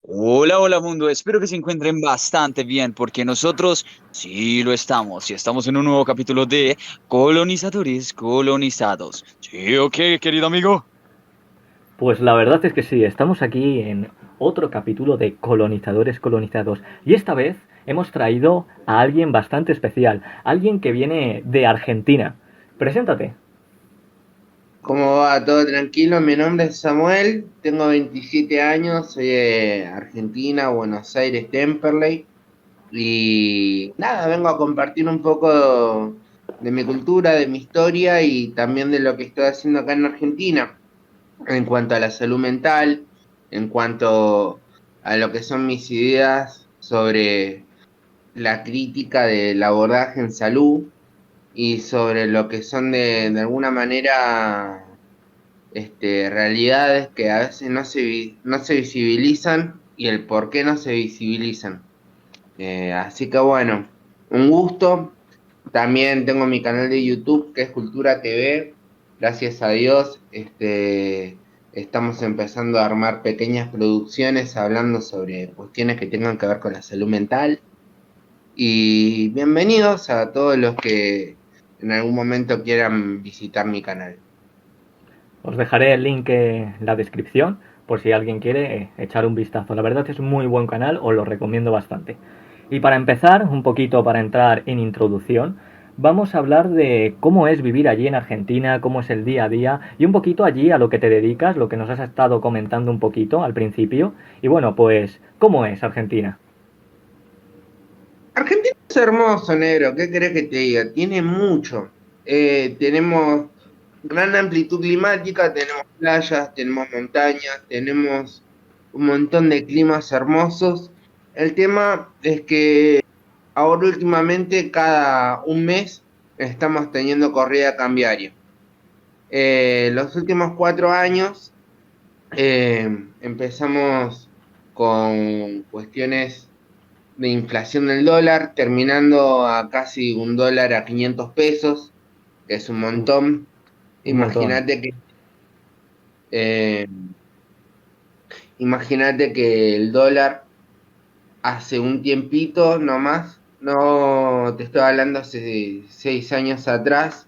Hola, hola mundo, espero que se encuentren bastante bien porque nosotros sí lo estamos y estamos en un nuevo capítulo de Colonizadores Colonizados. ¿Sí o qué, querido amigo? Pues la verdad es que sí, estamos aquí en otro capítulo de Colonizadores Colonizados y esta vez hemos traído a alguien bastante especial, alguien que viene de Argentina. Preséntate. ¿Cómo va? ¿Todo tranquilo? Mi nombre es Samuel, tengo 27 años, soy de Argentina, Buenos Aires, Temperley. Y nada, vengo a compartir un poco de mi cultura, de mi historia y también de lo que estoy haciendo acá en Argentina en cuanto a la salud mental, en cuanto a lo que son mis ideas sobre la crítica del abordaje en salud y sobre lo que son de alguna manera realidades que a veces no se visibilizan y el por qué no se visibilizan. Así que bueno, un gusto. También tengo mi canal de YouTube que es Cultura TV. Gracias a Dios, estamos empezando a armar pequeñas producciones hablando sobre cuestiones que tengan que ver con la salud mental. Y bienvenidos a todos los que en algún momento quieran visitar mi canal. Os dejaré el link en la descripción por si alguien quiere echar un vistazo. La verdad es un muy buen canal, os lo recomiendo bastante. Y para empezar, un poquito para entrar en introducción, vamos a hablar de cómo es vivir allí en Argentina, cómo es el día a día y un poquito allí a lo que te dedicas, lo que nos has estado comentando un poquito al principio. Y bueno, pues, ¿cómo es Argentina? Argentina es hermoso, negro. ¿Qué querés que te diga? Tiene mucho. Tenemos gran amplitud climática, tenemos playas, tenemos montañas, tenemos un montón de climas hermosos. El tema es que ahora últimamente cada un mes estamos teniendo corrida cambiaria. Los últimos 4 años eh, empezamos con cuestiones de inflación del dólar, terminando a casi un dólar a 500 pesos, que es un Uf, montón. un montón. Imagínate que, eh, imagínate que el dólar hace un tiempito nomás, no te estoy hablando hace 6 años atrás,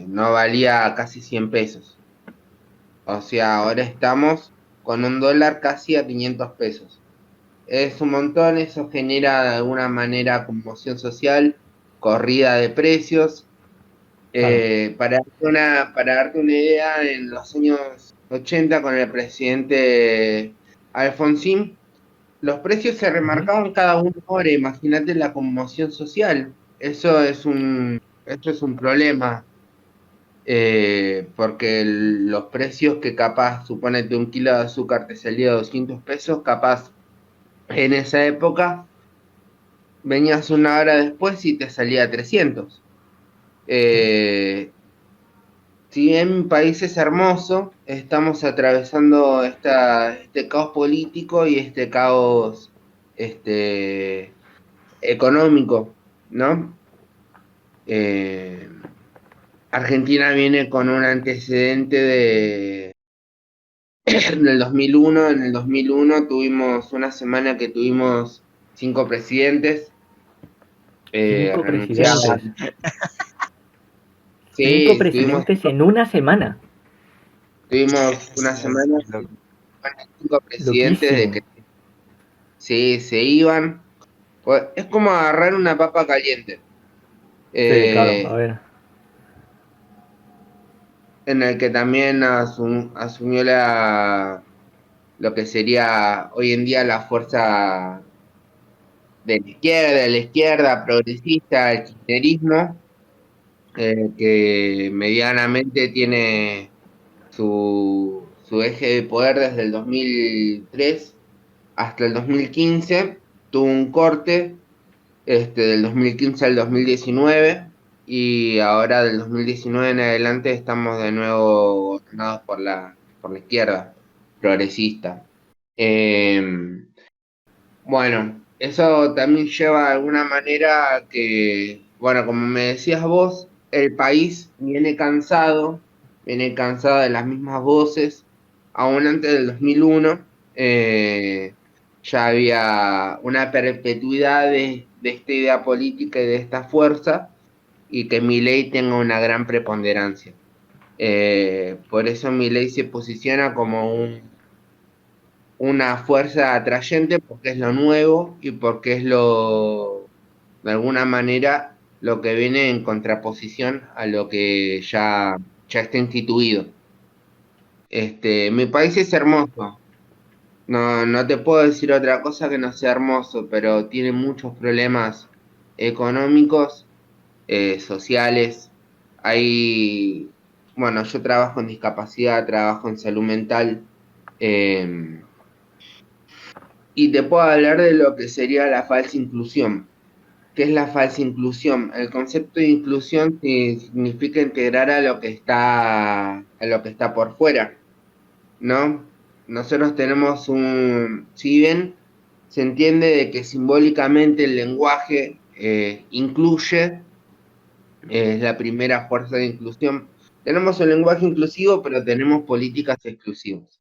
no valía casi 100 pesos. O sea, ahora estamos con un dólar casi a 500 pesos. Es un montón, eso genera de alguna manera conmoción social, corrida de precios. Claro. Para darte una idea, en los años 80 con el presidente Alfonsín, los precios se Ujú. remarcaban cada 1 hora. Imagínate la conmoción social. Eso es un problema, porque los precios que capaz, suponete un kilo de azúcar te salía 200 pesos, capaz en esa época venías 1 hora después y te salía 300. Eh, si bien mi país es hermoso, estamos atravesando este caos político y este caos este, económico, ¿no? Eh, Argentina viene con un antecedente del 2001. En el 2001 tuvimos una semana que tuvimos 5 presidentes, 5 presidentes. renunciaban. Cinco Sí, presidentes en una semana. tuvimos una Es semana muy que loco. van 5 presidentes de que Loquísimo. sí, se iban. Pues, es como agarrar una papa caliente, Sí, claro, a eh, ver. en el que también asumió lo que sería hoy en día la fuerza de la izquierda progresista, el kirchnerismo, que medianamente tiene su eje de poder desde el 2003 hasta el 2015. Tuvo un corte del 2015 al 2019 y ahora del 2019 en adelante estamos de nuevo gobernados por la izquierda progresista. Eh, bueno, eso también lleva de alguna manera a que, bueno, como me decías vos, el país viene cansado de las mismas voces, aún antes del 2001. eh, ya había una perpetuidad de esta idea política y de esta fuerza, y que Milei tenga una gran preponderancia. Por eso Milei se posiciona como una fuerza atrayente, porque es lo nuevo y porque es de alguna manera, lo que viene en contraposición a lo que ya está instituido. Mi país es hermoso. No, no te puedo decir otra cosa que no sea hermoso, pero tiene muchos problemas económicos, sociales. Hay, bueno, yo trabajo en discapacidad, trabajo en salud mental, eh, y te puedo hablar de lo que sería la falsa inclusión. ¿Qué es la falsa inclusión? El concepto de inclusión significa integrar a lo que está por fuera, ¿no? Nosotros tenemos si bien se entiende de que simbólicamente el lenguaje incluye, es la primera fuerza de inclusión. Tenemos un lenguaje inclusivo, pero tenemos políticas exclusivas.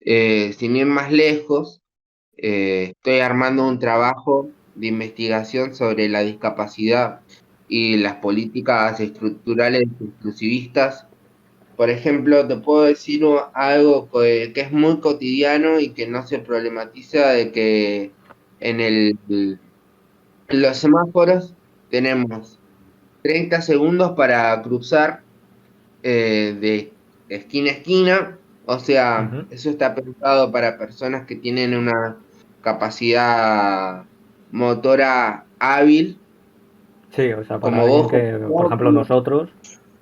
Sin ir más lejos, estoy armando un trabajo de investigación sobre la discapacidad y las políticas estructurales exclusivistas. Por ejemplo, te puedo decir algo que es muy cotidiano y que no se problematiza, de que en en los semáforos tenemos 30 segundos para cruzar de esquina a esquina. O sea, Ujú. eso está pensado para personas que tienen una capacidad motora hábil, Sí, o sea, para como alguien vos, que, por como ejemplo, yo, nosotros,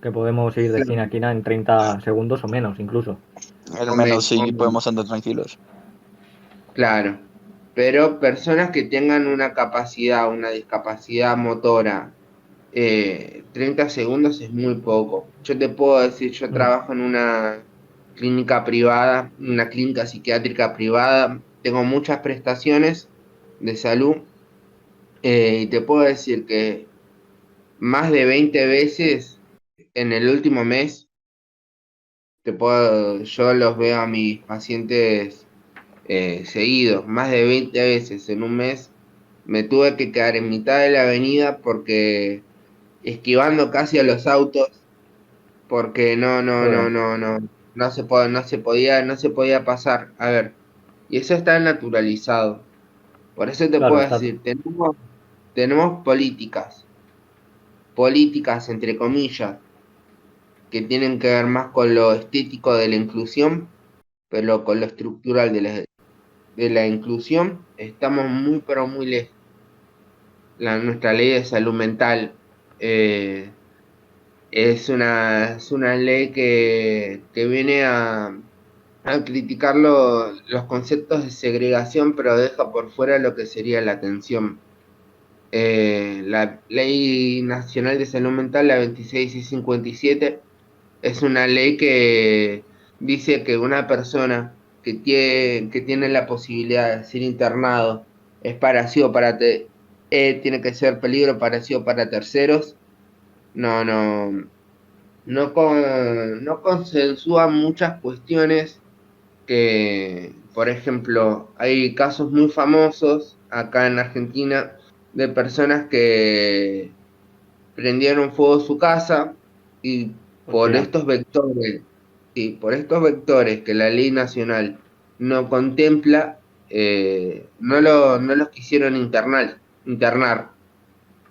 que podemos ir de esquina a esquina en 30 segundos o menos, incluso. Al o menos o sí podemos andar tranquilos. claro, pero personas que tengan una capacidad, una discapacidad motora, 30 segundos es muy poco. Yo te puedo decir, yo Mm. trabajo en una clínica privada, una clínica psiquiátrica privada, tengo muchas prestaciones de salud, y te puedo decir que más de 20 veces en el último mes, yo los veo a mis pacientes seguidos, más de 20 veces en un mes. Me tuve que quedar en mitad de la avenida porque esquivando casi a los autos, porque Joder, no se podía pasar. A ver, y eso está naturalizado. Por eso te claro, puedo está. decir, tenemos políticas entre comillas, que tienen que ver más con lo estético de la inclusión, pero con lo estructural de la inclusión estamos muy, pero muy lejos. Nuestra ley de salud mental es una ley que viene a criticar los conceptos de segregación, pero deja por fuera lo que sería la atención. La Ley Nacional de Salud Mental, la 26657, es una ley que dice que una persona que tiene la posibilidad de ser internado es para sí o tiene que ser peligro para sí o para terceros. No, no, no consensúa muchas cuestiones por ejemplo, hay casos muy famosos acá en Argentina de personas que prendieron fuego su casa, y por Hostia, estos vectores, sí, por estos vectores que la ley nacional no contempla, no los quisieron internar.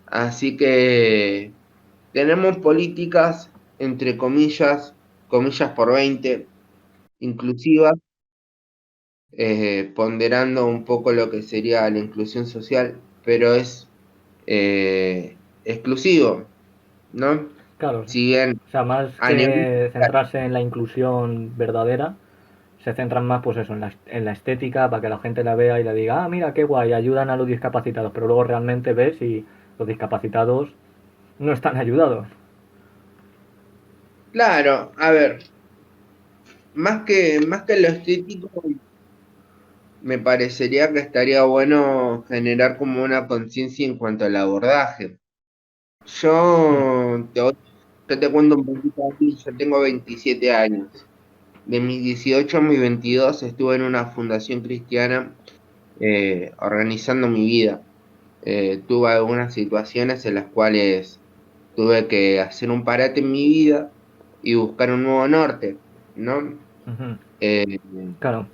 Así que tenemos políticas, entre comillas, comillas por 20, inclusivas, ponderando un poco lo que sería la inclusión social, pero es exclusivo, ¿no? claro. Si bien O sea, más a nivel... que centrarse en la inclusión verdadera, se centran más pues eso, en la estética, para que la gente la vea y le diga, ah, mira, qué guay, ayudan a los discapacitados, pero luego realmente ves y los discapacitados no están ayudados. Claro, a ver, más que lo estético, me parecería que estaría bueno generar como una conciencia en cuanto al abordaje. Mm. Yo te, yo te cuento un poquito aquí, yo tengo 27 años. de mis 18 a mis 22 estuve en una fundación cristiana organizando mi vida. Tuve algunas situaciones en las cuales tuve que hacer un parate en mi vida y buscar un nuevo norte, ¿no? Ujú. Eh, Claro,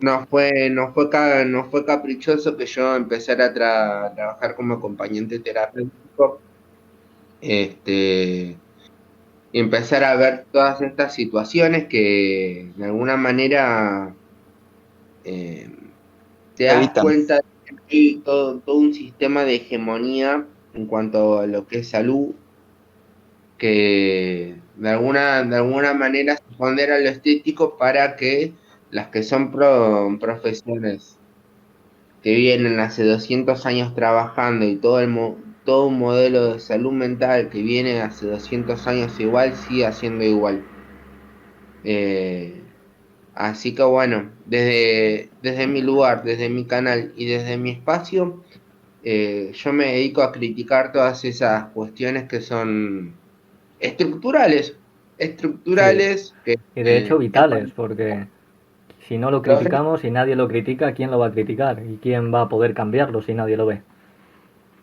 no fue caprichoso que yo empezara a trabajar como acompañante terapéutico, este, y empezar a ver todas estas situaciones que de alguna manera eh, te das Evitan. cuenta de que hay todo un sistema de hegemonía en cuanto a lo que es salud, que de alguna manera se pondera lo estético para que las que son profesiones que vienen hace 200 años trabajando y todo un modelo de salud mental que viene hace 200 años igual, siga siendo igual. Eh, Así que bueno, desde mi lugar, desde mi canal y desde mi espacio, yo me dedico a criticar todas esas cuestiones que son estructurales, sí. estructurales Y de hecho que para vitales, porque si no lo los criticamos y nadie lo critica, ¿quién lo va a criticar? ¿Y quién va a poder cambiarlo si nadie lo ve?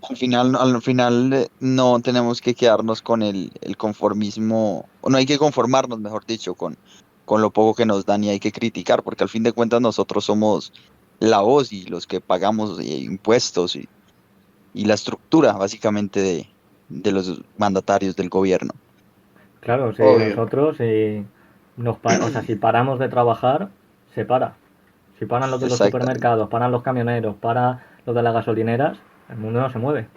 Al final no tenemos que quedarnos con el conformismo, o no hay que conformarnos, mejor dicho, con lo poco que nos dan y hay que criticar, porque al fin de cuentas nosotros somos la voz y los que pagamos impuestos y la estructura básicamente de los mandatarios del gobierno. Claro, si obvio. nosotros, o sea, si paramos de trabajar, se para. Si paran los de los Exactamente. supermercados, paran los camioneros, para los de las gasolineras, el mundo no se mueve.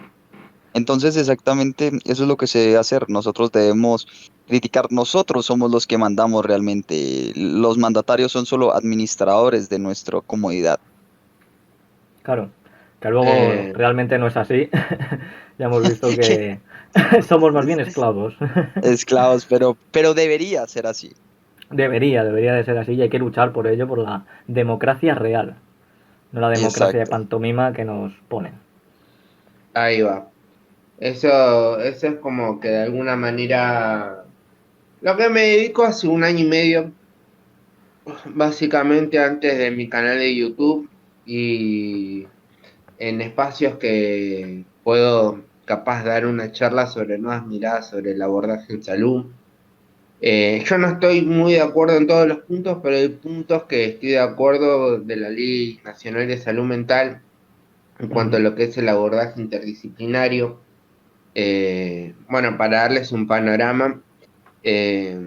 Entonces, exactamente eso es lo que se debe hacer. Nosotros debemos criticar. Nosotros somos los que mandamos realmente. Los mandatarios son solo administradores de nuestra comodidad. Claro, que luego Eh, realmente no es así. Ya hemos visto que somos más bien esclavos. Esclavos, pero debería ser así. Debería de ser así y hay que luchar por ello, por la democracia real, no la democracia de Exacto. pantomima que nos ponen. Ahí va. Eso es como que de alguna manera lo que me dedico hace un año y medio, básicamente antes de mi canal de YouTube y en espacios que puedo capaz dar una charla sobre nuevas miradas sobre el abordaje en salud. Yo no estoy muy de acuerdo en todos los puntos, pero hay puntos que estoy de acuerdo de la Ley Nacional de Salud Mental en cuanto a Ujú. lo que es el abordaje interdisciplinario. Bueno, para darles un panorama, eh,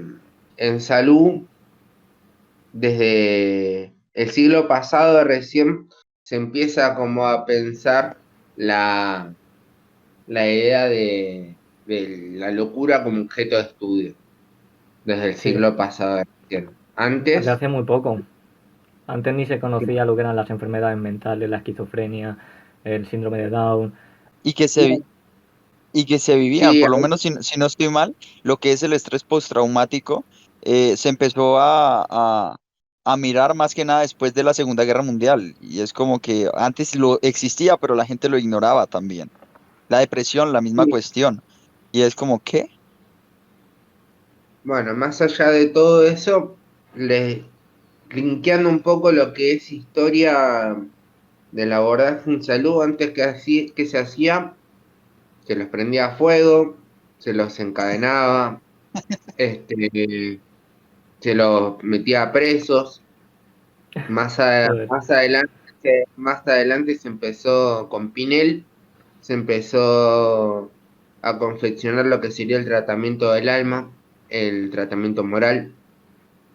en salud, desde el siglo pasado recién se empieza como a pensar la, la idea de la locura como objeto de estudio, desde el Sí, siglo pasado recién. de Antes, hace muy poco. Antes ni se conocía lo que eran las enfermedades mentales, la esquizofrenia, el síndrome de Down. Y que y que se vivían, sí, por lo menos si no estoy mal, lo que es el estrés postraumático se empezó a mirar más que nada después de la Segunda Guerra Mundial. Y es como que antes lo existía, pero la gente lo ignoraba también. La depresión, la misma sí. cuestión. Y es como, ¿qué? Bueno, más allá de todo eso, linkeando un poco lo que es historia del abordaje en salud, antes que se hacía, se los prendía a fuego, se los encadenaba, este, se los metía presos. Joder, Más adelante se empezó con Pinel, se empezó a confeccionar lo que sería el tratamiento del alma, el tratamiento moral,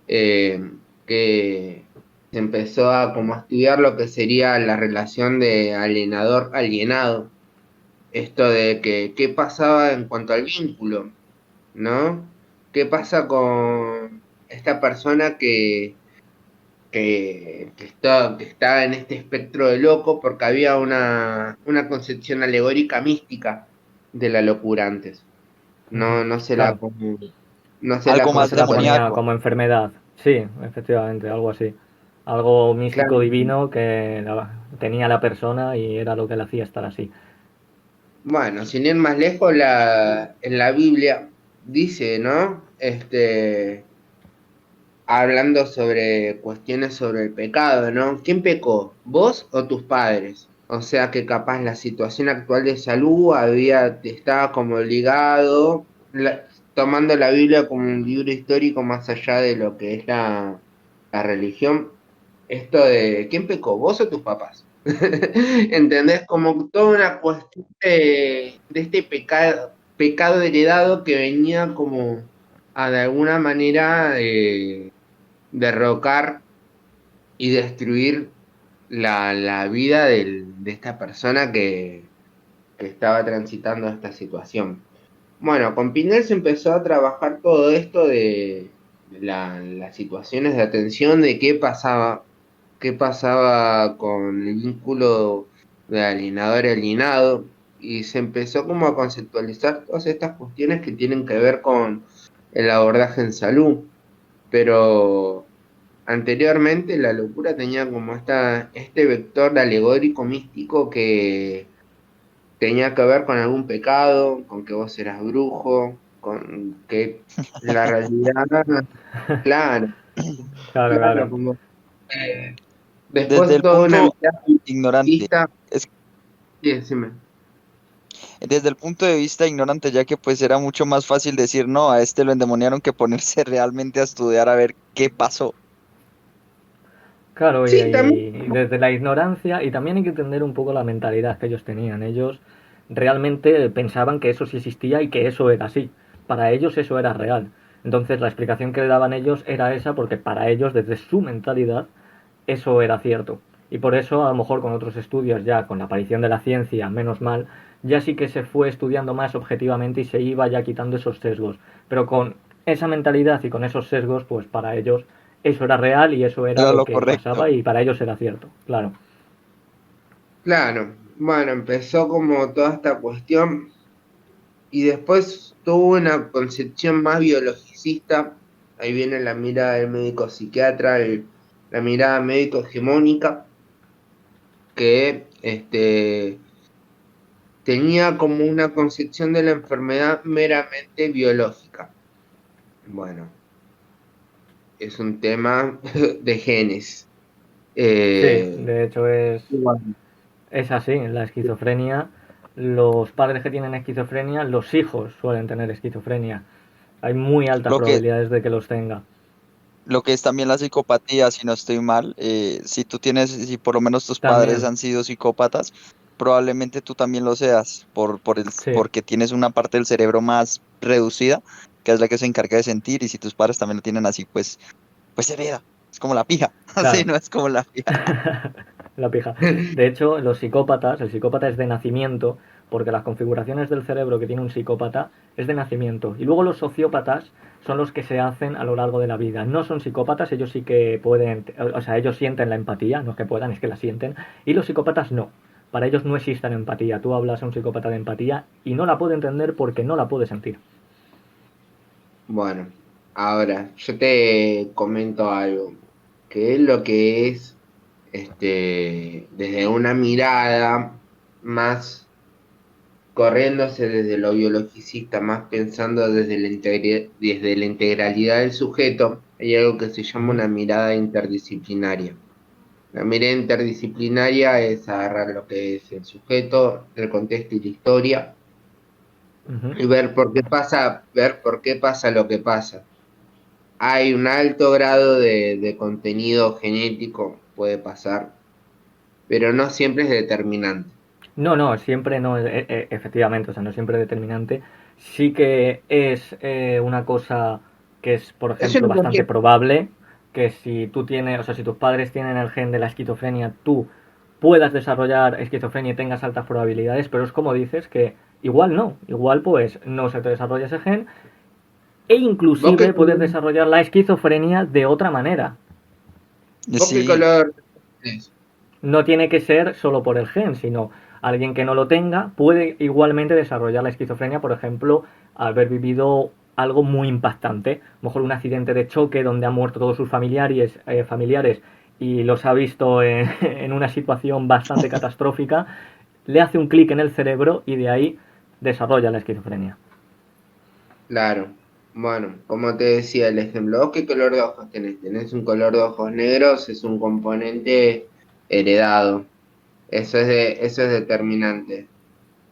eh, que se empezó a como a estudiar lo que sería la relación de alienador-alienado, esto de que qué pasaba en cuanto al vínculo, ¿no? ¿Qué pasa con esta persona que está en este espectro de loco porque había una concepción alegórica mística de la locura antes? ujú. No se la, Claro, como- no se la Algo no más se la concebía. ponía demoníaco. como enfermedad. Sí, efectivamente, algo así. Algo místico Claro. divino que tenía la persona y era lo que le hacía estar así. Bueno, sin ir más lejos, en la Biblia dice, ¿no? hablando sobre cuestiones sobre el pecado, ¿no? ¿Quién pecó? ¿Vos o tus padres? O sea que capaz la situación actual de salud estaba como ligado, tomando la Biblia como un libro histórico más allá de lo que es la religión. Esto de ¿quién pecó? ¿Vos o tus papás? ¿Entendés? Como toda una cuestión de este pecado heredado que venía como a de alguna manera derrocar y destruir la vida de esta persona que estaba transitando esta situación. Bueno, con Pinel se empezó a trabajar todo esto de las situaciones de atención, de qué pasaba con el vínculo de alienador y alienado, y se empezó como a conceptualizar todas estas cuestiones que tienen que ver con el abordaje en salud, pero anteriormente la locura tenía como este vector alegórico místico que tenía que ver con algún pecado, con que vos eras brujo, con que la realidad, claro, Claro, claro, claro. como Desde después el toda una punto mirada ignorante, vista, es sí, decime. desde el punto de vista ignorante, ya que pues era mucho más fácil decir no, a este lo endemoniaron que ponerse realmente a estudiar a ver qué pasó. Claro, Sí, también, y desde la ignorancia, y también hay que entender un poco la mentalidad que ellos tenían. Ellos realmente pensaban que eso sí existía y que eso era así. Para ellos eso era real. Entonces la explicación que le daban ellos era esa porque para ellos, desde su mentalidad, eso era cierto. Y por eso, a lo mejor con otros estudios, ya con la aparición de la ciencia, menos mal, ya sí que se fue estudiando más objetivamente y se iba ya quitando esos sesgos. Pero con esa mentalidad y con esos sesgos, pues para ellos eso era real y eso era Era lo lo que correcto. pasaba y para ellos era cierto, claro. claro, bueno, empezó como toda esta cuestión y después tuvo una concepción más biologicista, ahí viene la mirada del médico psiquiatra, la mirada médico hegemónica, que tenía como una concepción de la enfermedad meramente biológica. Bueno, es un tema de genes. Sí, Eh, de hecho bueno, es así, la esquizofrenia, los padres que tienen esquizofrenia, los hijos suelen tener esquizofrenia. Hay muy altas Lo que, probabilidades de que los tenga. lo que es también la psicopatía, si no estoy mal, si tú tienes, si por lo menos tus padres También, han sido psicópatas, probablemente tú también lo seas, sí, porque tienes una parte del cerebro más reducida, que es la que se encarga de sentir, y si tus padres también lo tienen así, pues se hereda. Es como la pija, así claro. no es como la pija. La pija. De hecho, los psicópatas, el psicópata es de nacimiento, porque las configuraciones del cerebro que tiene un psicópata es de nacimiento. Y luego los sociópatas son los que se hacen a lo largo de la vida. No son psicópatas, ellos sí que pueden, o sea, ellos sienten la empatía, no es que puedan, es que la sienten. Y los psicópatas no. Para ellos no existe la empatía. Tú hablas a un psicópata de empatía y no la puede entender porque no la puede sentir. bueno, ahora yo te comento algo, que es lo que es desde una mirada más corriéndose desde lo biologicista, más pensando desde la integralidad del sujeto, hay algo que se llama Ujú, una mirada interdisciplinaria. La mirada interdisciplinaria es agarrar lo que es el sujeto, el contexto y la historia, ujú. y ver por qué pasa lo que pasa. Hay un alto grado de contenido genético, puede pasar, pero no siempre es determinante. No, no, siempre no, efectivamente, o sea, no siempre determinante. Sí que es una cosa que es, por Eso ejemplo, no bastante cualquier. probable que si tú tienes, o sea, si tus padres tienen el gen de la esquizofrenia, tú puedas desarrollar esquizofrenia y tengas altas probabilidades, pero es como dices que igual no, igual pues no se te desarrolla ese gen e ¿Vos qué inclusive puedes color, desarrollar la esquizofrenia de otra manera. vos qué Sí, color tenés? No tiene que ser solo por el gen, sino alguien que no lo tenga puede igualmente desarrollar la esquizofrenia, por ejemplo, haber vivido algo muy impactante, a lo mejor un accidente de choque donde han muerto todos sus familiares y los ha visto en una situación bastante catastrófica, le hace un clic en el cerebro y de ahí desarrolla la esquizofrenia. Claro. Bueno, como te decía el ejemplo, ¿vos qué color de ojos tenés? ¿Tenés un color de ojos negros? Es un componente heredado. Eso es determinante.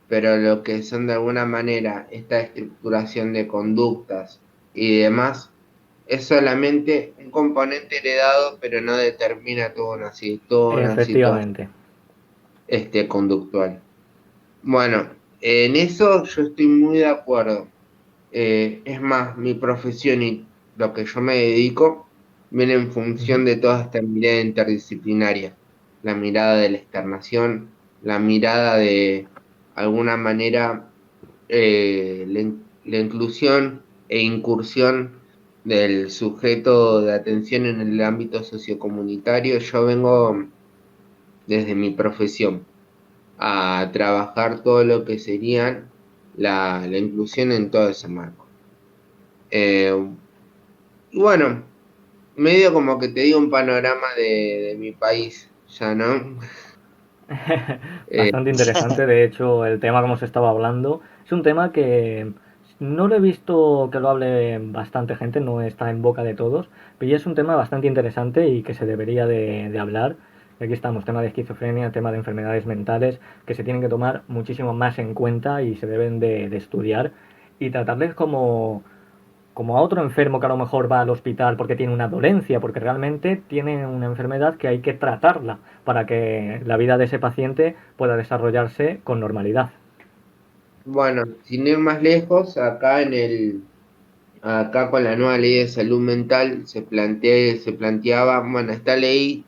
Pero lo que son de alguna manera esta estructuración de conductas y demás es solamente un componente heredado, pero no determina toda una situación Efectivamente. conductual. Bueno, en eso yo estoy muy de acuerdo. Es más, mi profesión y lo que yo me dedico viene en Ujú. función de toda esta mirada interdisciplinaria, la mirada de la externación, la mirada de alguna manera la inclusión e incursión del sujeto de atención en el ámbito sociocomunitario. Yo vengo desde mi profesión a trabajar todo lo que serían la inclusión en todo ese marco. Eh, y bueno, medio como que te digo un panorama de mi país, ya, ¿no? Eh, Bastante interesante, de hecho, el tema como se estaba hablando es un tema que no lo he visto que lo hable bastante gente, no está en boca de todos, pero ya es un tema bastante interesante y que se debería de hablar. Y aquí estamos, tema de esquizofrenia, tema de enfermedades mentales, que se tienen que tomar muchísimo más en cuenta y se deben de estudiar y tratarles como a otro enfermo que a lo mejor va al hospital porque tiene una dolencia, porque realmente tiene una enfermedad que hay que tratarla para que la vida de ese paciente pueda desarrollarse con normalidad. bueno, sin ir más lejos, acá con la nueva ley de salud mental se planteaba, bueno, esta ley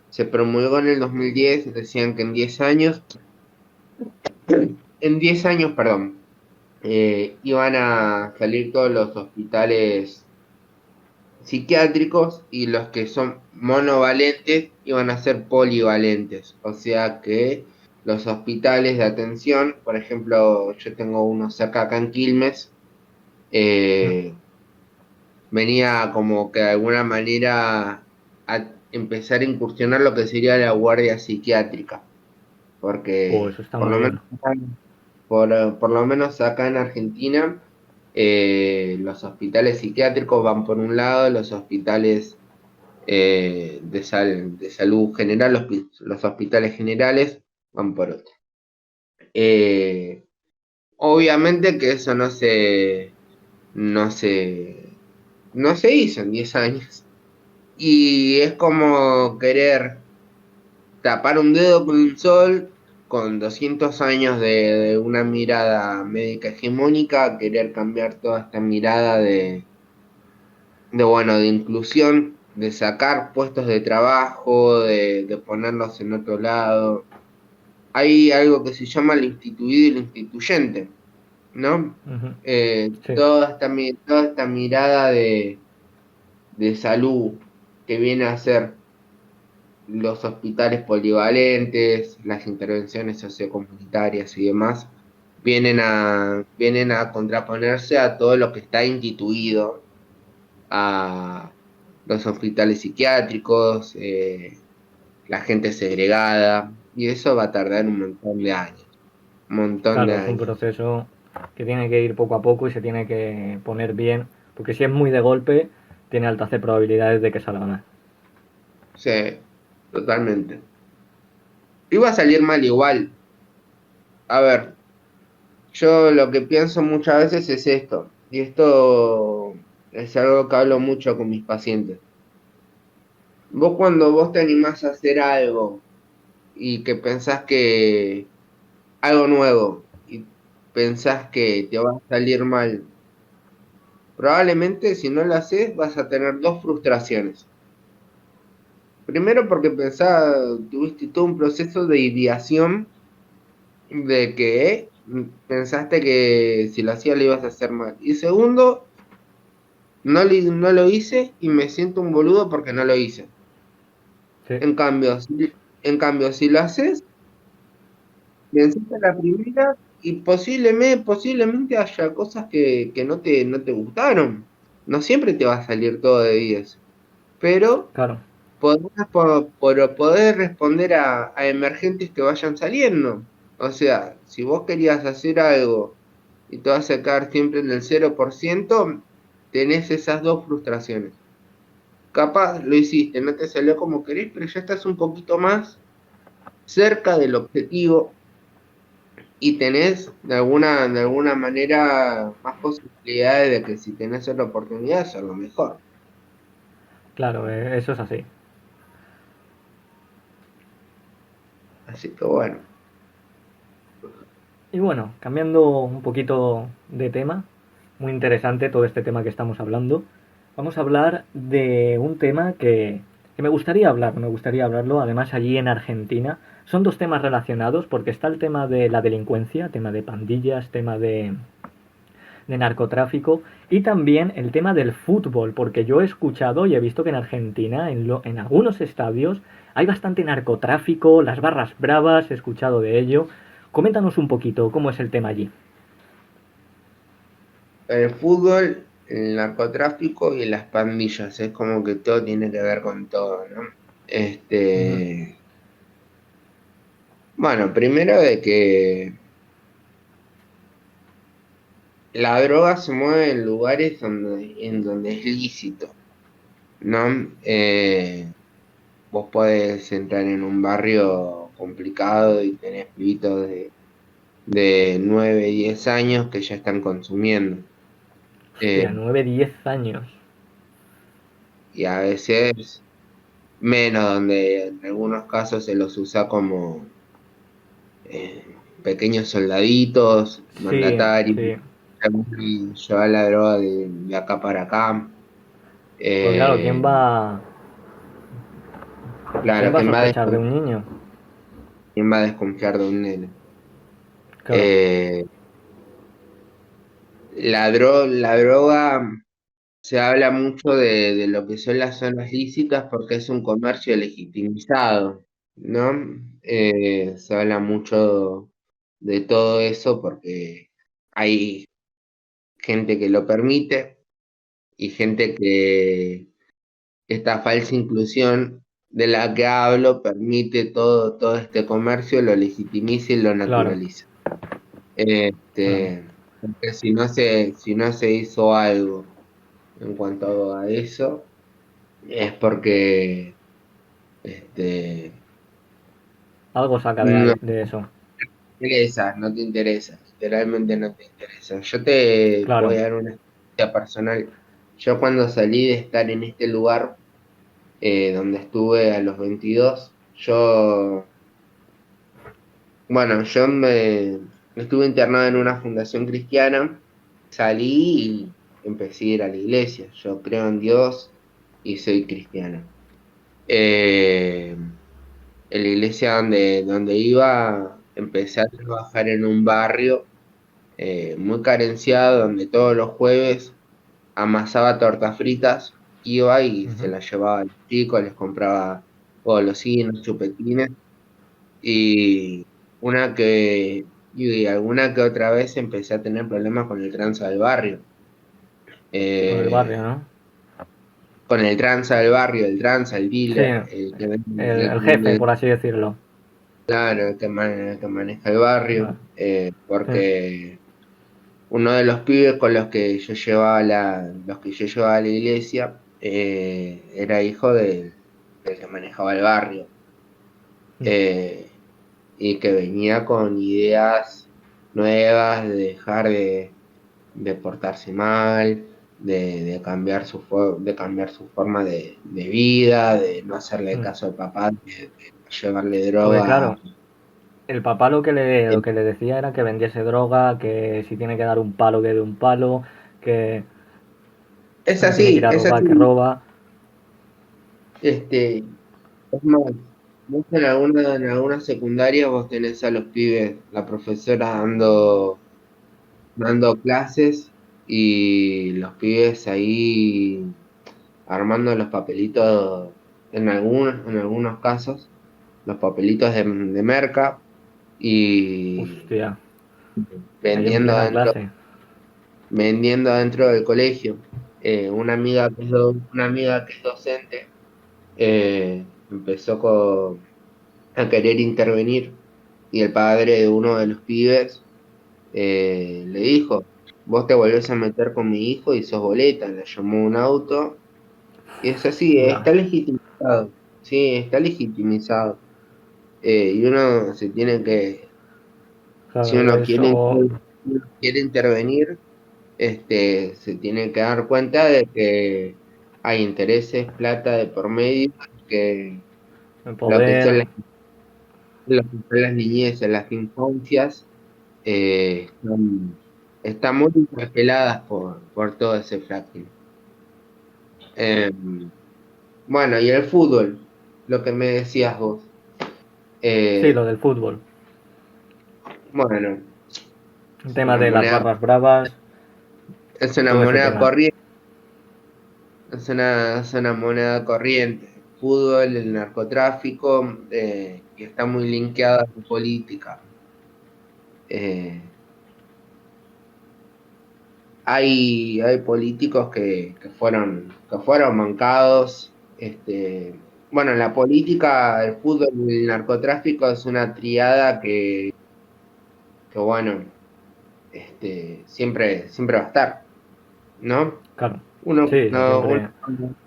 se promulgó en el 2010, decían que en 10 años, perdón, iban a salir todos los hospitales psiquiátricos y los que son monovalentes iban a ser polivalentes. O sea que los hospitales de atención, por ejemplo, yo tengo unos acá en Quilmes, eh, venía como que de alguna manera a empezar a incursionar lo que sería la guardia psiquiátrica, Oh, porque eso está muy bien. por lo menos acá en Argentina, los hospitales psiquiátricos van por un lado, los hospitales de salud general, los hospitales generales van por otro. Eh, Obviamente que eso no se, no se hizo en 10 años. Y es como querer tapar un dedo con un sol con 200 años de una mirada médica hegemónica, querer cambiar toda esta mirada bueno, de inclusión, de sacar puestos de trabajo, de ponerlos en otro lado. Hay algo que se llama el instituido y el instituyente, ¿no? Ujú. Sí, Toda esta mirada de salud que viene a ser los hospitales polivalentes, las intervenciones sociocomunitarias y demás, vienen a contraponerse a todo lo que está instituido, a los hospitales psiquiátricos, la gente segregada, y eso va a tardar un montón de años, un montón de claro, es un años. proceso que tiene que ir poco a poco y se tiene que poner bien, porque si es muy de golpe, tiene altas probabilidades de que salga mal. Sí, totalmente. Iba a salir mal igual. A ver, yo lo que pienso muchas veces es esto, y esto es algo que hablo mucho con mis pacientes. Vos cuando vos te animás a hacer algo y que pensás que algo nuevo y pensás que te va a salir mal, probablemente si no lo haces vas a tener dos frustraciones. Primero porque tuviste todo un proceso de ideación de que pensaste que si lo hacías lo ibas a hacer mal. Y segundo, no lo hice y me siento un boludo porque no lo hice. Sí, En cambio, si lo haces, pensaste a la primera y posiblemente haya cosas que no te gustaron. No siempre te va a salir todo de 10, pero claro. poder responder a emergentes que vayan saliendo. O sea, si vos querías hacer algo y te vas a quedar siempre en el 0%, tenés esas dos frustraciones. Capaz lo hiciste, no te salió como querés, pero ya estás un poquito más cerca del objetivo y tenés de alguna manera más posibilidades de que si tenés otra oportunidad, hacerlo mejor. Claro, eso es así. Así que bueno. Y bueno, cambiando un poquito de tema, muy interesante todo este tema que estamos hablando, vamos a hablar de un tema que me gustaría hablarlo, además allí en Argentina. Son dos temas relacionados porque está el tema de la delincuencia, tema de pandillas, tema de narcotráfico y también el tema del fútbol, porque yo he escuchado y he visto que en Argentina, en algunos estadios, hay bastante narcotráfico, las barras bravas, he escuchado de ello. Coméntanos un poquito cómo es el tema allí. El fútbol, el narcotráfico y las pandillas, es como que todo tiene que ver con todo, ¿no? Ujú. Bueno, primero de que la droga se mueve en lugares en donde es lícito, ¿no? Vos podés entrar en un barrio complicado y tenés pibitos de 9 10 años que ya están consumiendo. Eh, Hostia, 9 10 años. y a veces menos, donde en algunos casos se los usa como pequeños soldaditos, Sí, mandatarios, sí. y llevar la droga de acá para acá. Porque claro, Eh, quién claro, va a sospechar de un niño? ¿quién va a desconfiar de un nene? Claro, Eh, la droga se habla mucho de lo que son las zonas lícitas porque es un comercio legitimizado, ¿no? Se habla mucho de todo eso porque hay gente que lo permite y gente que esta falsa inclusión de la que hablo permite todo este comercio, lo legitimiza y lo claro, naturaliza. claro. Porque si no se hizo algo en cuanto a eso, es porque este, Algo saca no te de eso. interesa, no te interesa, literalmente no te interesa. Yo te voy Claro. a dar una experiencia personal. Yo cuando salí de estar en este lugar, donde estuve a los 22, yo estuve internado en una fundación cristiana, salí y empecé a ir a la iglesia. Yo creo en Dios y soy cristiano. Eh, en la iglesia donde iba, empecé a trabajar en un barrio muy carenciado, donde todos los jueves amasaba tortas fritas, iba y se Ujú. las llevaba a los chicos, les compraba golosinas, chupetines, y y alguna que otra vez empecé a tener problemas con el tranza del barrio. Con el barrio, Eh, ¿no? con el tranza del barrio, el tranza, el Sí, dealer, el el que jefe, vende. por así decirlo. Claro, el que maneja el Vale. barrio, Sí. porque uno de los pibes con los que yo llevaba a la iglesia, era hijo del que manejaba el barrio, Mm. eh, y que venía con ideas nuevas de dejar de portarse mal, de cambiar de cambiar su forma de vida, de no hacerle Mm. caso al papá, de no llevarle Porque droga. claro, el papá lo que le decía era que vendiese droga, que si tiene que dar un palo, que dé un palo, que Es si tiene que ir así, a es robar, que así. roba. Este, es más, vos en alguna secundaria vos tenés a los pibes, la profesora dando clases y los pibes ahí armando los papelitos, en algunos casos, los papelitos de merca y Hostia, ahí en vendiendo plena adentro, clase. vendiendo adentro del colegio. Una amiga que es docente, empezó a querer intervenir y el padre de uno de los pibes le dijo, vos te volvés a meter con mi hijo y sos boleta, le llamó un auto, y es así, Ya, está legitimizado, sí, está legitimizado. Y uno se tiene que, si claro, uno eso, quiere intervenir, se tiene que dar cuenta de que hay intereses, plata de por medio, que el lo que son poder, lo que son las niñeces, las infancias, están muy interpeladas por todo ese fracking. Eh, bueno, y el fútbol, lo que me decías vos. sí, lo Eh, del fútbol. bueno, El es tema una de las moneda, barras bravas, es una todo ese moneda tema. corriente, es una moneda corriente. El fútbol, el narcotráfico, y está muy linkeada a la política. Eh, hay políticos que fueron mancados. Bueno, la política, el fútbol y el narcotráfico es una triada que bueno, siempre va a estar, ¿no? Claro, Uno, sí, eso no, uno siempre,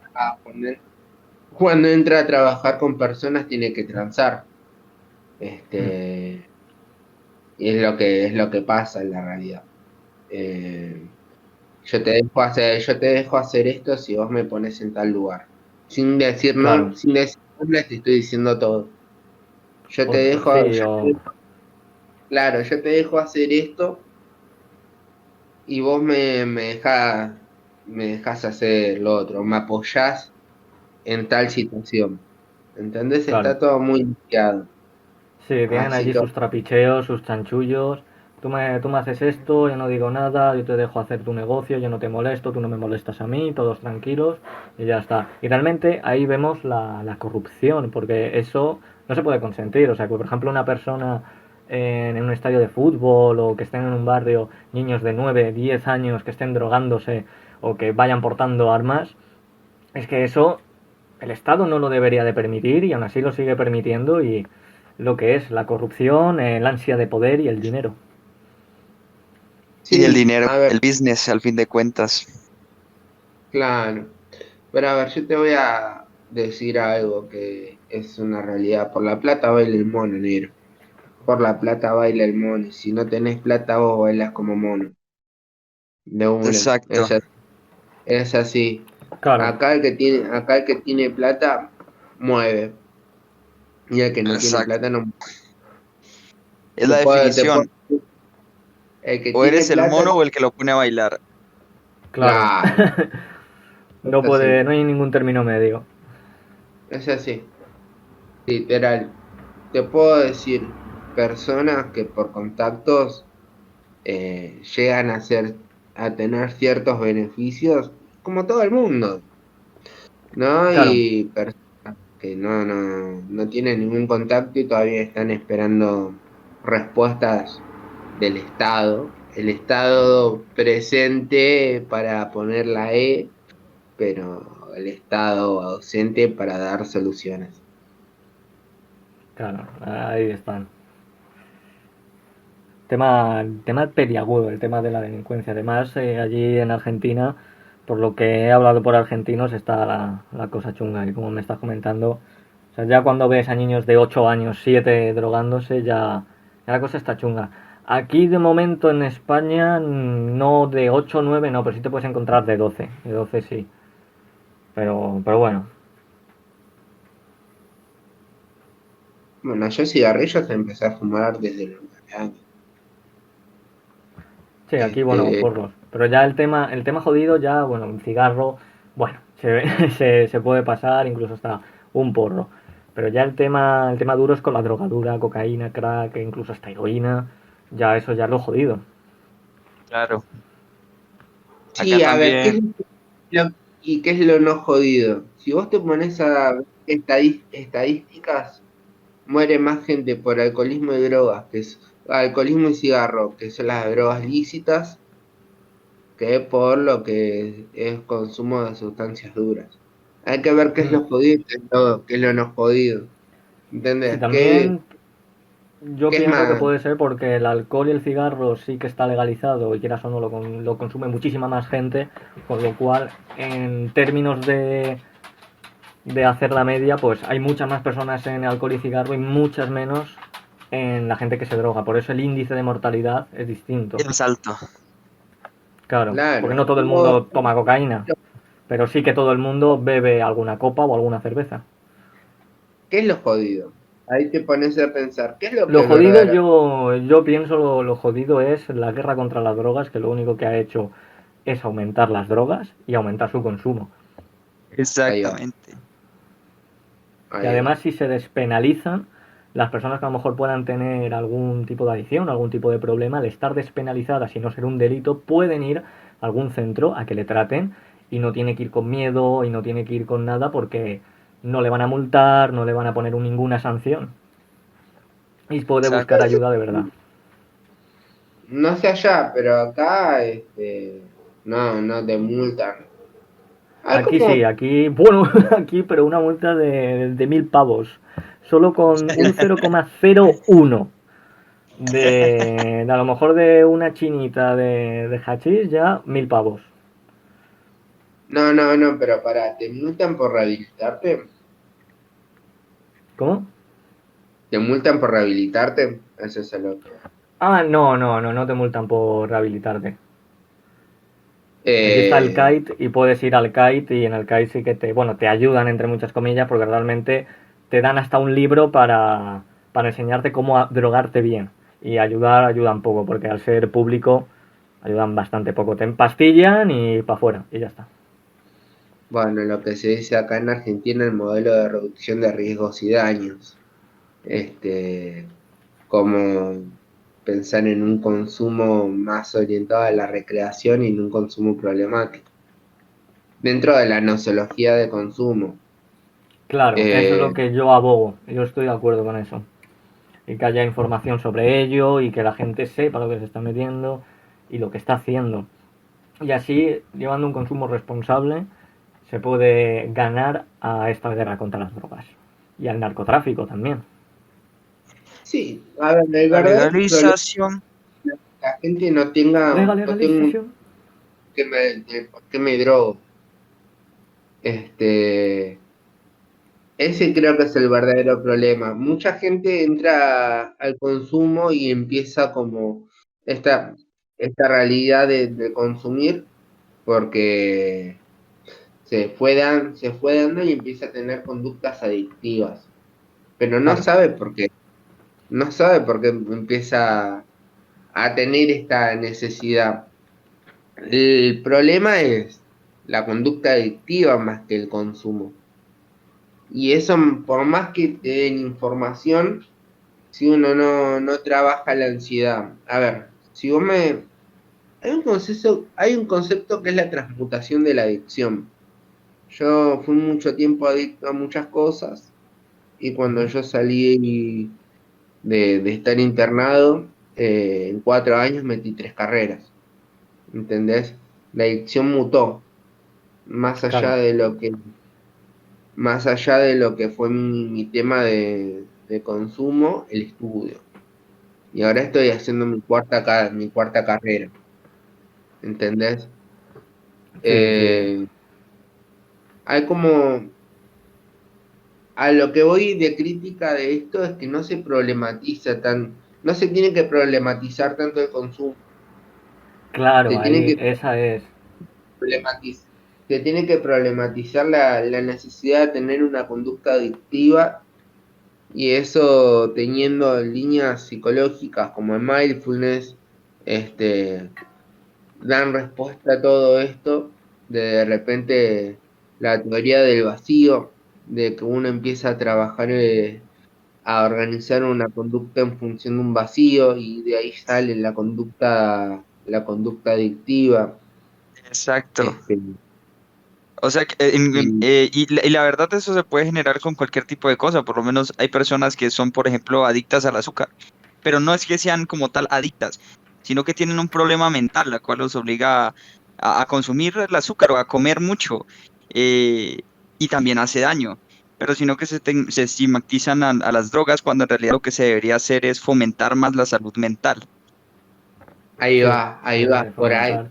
cuando entra a trabajar con personas tiene que transar. mm, Este, y es lo que pasa en la realidad. Eh, yo te dejo hacer esto si vos me pones en tal lugar. Sin decir no, claro, sin decir nombres, te estoy diciendo todo. Yo te o dejo, sí, claro, yo te dejo hacer esto y vos me dejás hacer lo otro, me apoyás en tal situación. ¿Entendés? claro. Está todo muy limpiado. Sí, tienen Así allí que, sus trapicheos, sus chanchullos. Tú me haces esto, yo no digo nada, yo te dejo hacer tu negocio, yo no te molesto, tú no me molestas a mí, todos tranquilos y ya está. Y realmente ahí vemos la corrupción, porque eso no se puede consentir. O sea, que por ejemplo una persona en un estadio de fútbol o que estén en un barrio, niños de 9 10 años que estén drogándose o que vayan portando armas, es que eso el Estado no lo debería de permitir y aún así lo sigue permitiendo y lo que es la corrupción, el ansia de poder y el dinero. Y el sí, dinero, a ver, el business, al fin de cuentas. claro. Pero a ver, yo te voy a decir algo que es una realidad. Por la plata baila el mono, negro. Por la plata baila el mono. Y si no tenés plata, vos bailas como mono. De una. Exacto, Es así. Claro, Acá el que tiene plata, mueve. Y el que no tiene exacto. plata, no mueve. Es Te la puedo, te puedo- definición. el que O tiene eres el plata, mono o el que lo pone a bailar. claro. claro. Es No puede, así. no hay ningún término medio. Es así. Literal. Te puedo decir personas que por contactos llegan a tener ciertos beneficios, como todo el mundo, ¿no? Claro, Y personas que no tienen ningún contacto y todavía están esperando respuestas del Estado. El Estado presente para poner la E, pero el Estado ausente para dar soluciones. claro, ahí están. Tema peliagudo, el tema de la delincuencia. Además, allí en Argentina, por lo que he hablado por argentinos, está la cosa chunga. Y como me estás comentando, o sea, ya cuando ves a niños de 8 años, 7 drogándose, ya la cosa está chunga. Aquí de momento en España, no de 8 o 9, no, pero sí te puedes encontrar de 12. De 12 sí. Pero bueno. Bueno, yo cigarrillos empecé a fumar desde los 9 años. Sí, aquí, bueno, Este, porros. Pero ya el tema jodido, ya, bueno, un cigarro, bueno, se puede pasar incluso hasta un porro. Pero ya el tema duro es con la drogadura, cocaína, crack, e incluso hasta heroína. Ya eso ya es lo jodido. Claro. Acá sí, a ver, también. ¿qué es lo no jodido? Si vos te pones a ver estadísticas, muere más gente por alcoholismo y drogas, que es alcoholismo y cigarro, que son las drogas lícitas, que por lo que es consumo de sustancias duras. Hay que ver qué es Mm. lo jodido y qué es lo no jodido. Sí, ¿Entendés? también Yo ¿Qué es pienso que más? puede ser porque el alcohol y el cigarro sí que está legalizado y quieras o no lo consume muchísima más gente, con lo cual en términos de hacer la media, pues hay muchas más personas en alcohol y cigarro y muchas menos en la gente que se droga. Por eso el índice de mortalidad es distinto. Es más alto. Claro, porque Claro. no todo el mundo toma cocaína, pero sí que todo el mundo bebe alguna copa o alguna cerveza. ¿Qué es lo jodido? Ahí te pones a pensar, ¿qué es lo que Lo es jodido, verdadero? yo pienso, lo jodido es la guerra contra las drogas, que lo único que ha hecho es aumentar las drogas y aumentar su consumo. Ahí va, Exactamente. Y ahí va. además, si se despenalizan, las personas que a lo mejor puedan tener algún tipo de adicción, algún tipo de problema, al estar despenalizadas y no ser un delito, pueden ir a algún centro a que le traten y no tiene que ir con miedo y no tiene que ir con nada porque no le van a multar, no le van a poner ninguna sanción y puede buscar Exacto. ayuda de verdad. No sé allá, pero acá, no, no te multan. Hay Aquí como, sí, aquí, bueno, aquí, pero una multa de 1.000 pavos. Solo con un 0,01 de a lo mejor de una chinita de hachís, ya 1.000 pavos. no, no, no, pero pará, ¿te multan por rehabilitarte? ¿Cómo? ¿Te multan por rehabilitarte? Eso es lo que... Ah, no, no, no, no te multan por rehabilitarte. Aquí está el Eh, kite y puedes ir al kite y en el kite sí que bueno, te ayudan entre muchas comillas porque realmente te dan hasta un libro para enseñarte cómo drogarte bien. Y ayudan poco porque al ser público ayudan bastante poco. Te empastillan y para afuera y ya está. bueno, lo que se dice acá en Argentina, el modelo de reducción de riesgos y daños. Este, como pensar en un consumo más orientado a la recreación y en un consumo problemático. Dentro de la nosología de consumo. Claro, eso es lo Eh, que yo abogo. Yo estoy de acuerdo con eso. Y que haya información sobre ello y que la gente sepa lo que se está metiendo y lo que está haciendo. Y así, llevando un consumo responsable, se puede ganar a esta guerra contra las drogas. Y al narcotráfico también. sí, a ver, el La verdadero problema legalización. es que la gente no tenga, no tenga un Legalización. de por qué me drogo. Este, ese creo que es el verdadero problema. Mucha gente entra al consumo y empieza como esta, esta realidad de consumir porque se fue dando y empieza a tener conductas adictivas, pero Claro, no sabe por qué empieza a tener esta necesidad. El problema es la conducta adictiva más que el consumo. Y eso, por más que te den información, si uno no trabaja la ansiedad. A ver, si vos me... hay un concepto que es la transmutación de la adicción. Yo fui mucho tiempo adicto a muchas cosas y cuando yo salí de estar internado, en 4 años metí 3 carreras, ¿entendés? La adicción mutó, más allá claro. de lo que, más allá de lo que fue mi tema de consumo, el estudio. Y ahora estoy haciendo mi cuarta carrera, ¿entendés? Sí, sí, sí. Eh, hay como, a lo que voy de crítica de esto es que no se problematiza no se tiene que problematizar tanto el consumo, se Claro, tiene ahí, que esa es. problematizar, se tiene que problematizar la necesidad de tener una conducta adictiva y eso teniendo líneas psicológicas como el mindfulness, este, dan respuesta a todo esto, de repente la teoría del vacío, de que uno empieza a trabajar, a organizar una conducta en función de un vacío y de ahí sale la conducta adictiva. Exacto. Este, O sea, y y la verdad eso se puede generar con cualquier tipo de cosa. Por lo menos hay personas que son, por ejemplo, adictas al azúcar. Pero no es que sean como tal adictas, sino que tienen un problema mental, la cual los obliga a consumir el azúcar o a comer mucho. eh, y también hace daño. pero sino que se estigmatizan a las drogas cuando en realidad lo que se debería hacer es fomentar más la salud mental. Ahí Sí, va, por ahí, fomentar.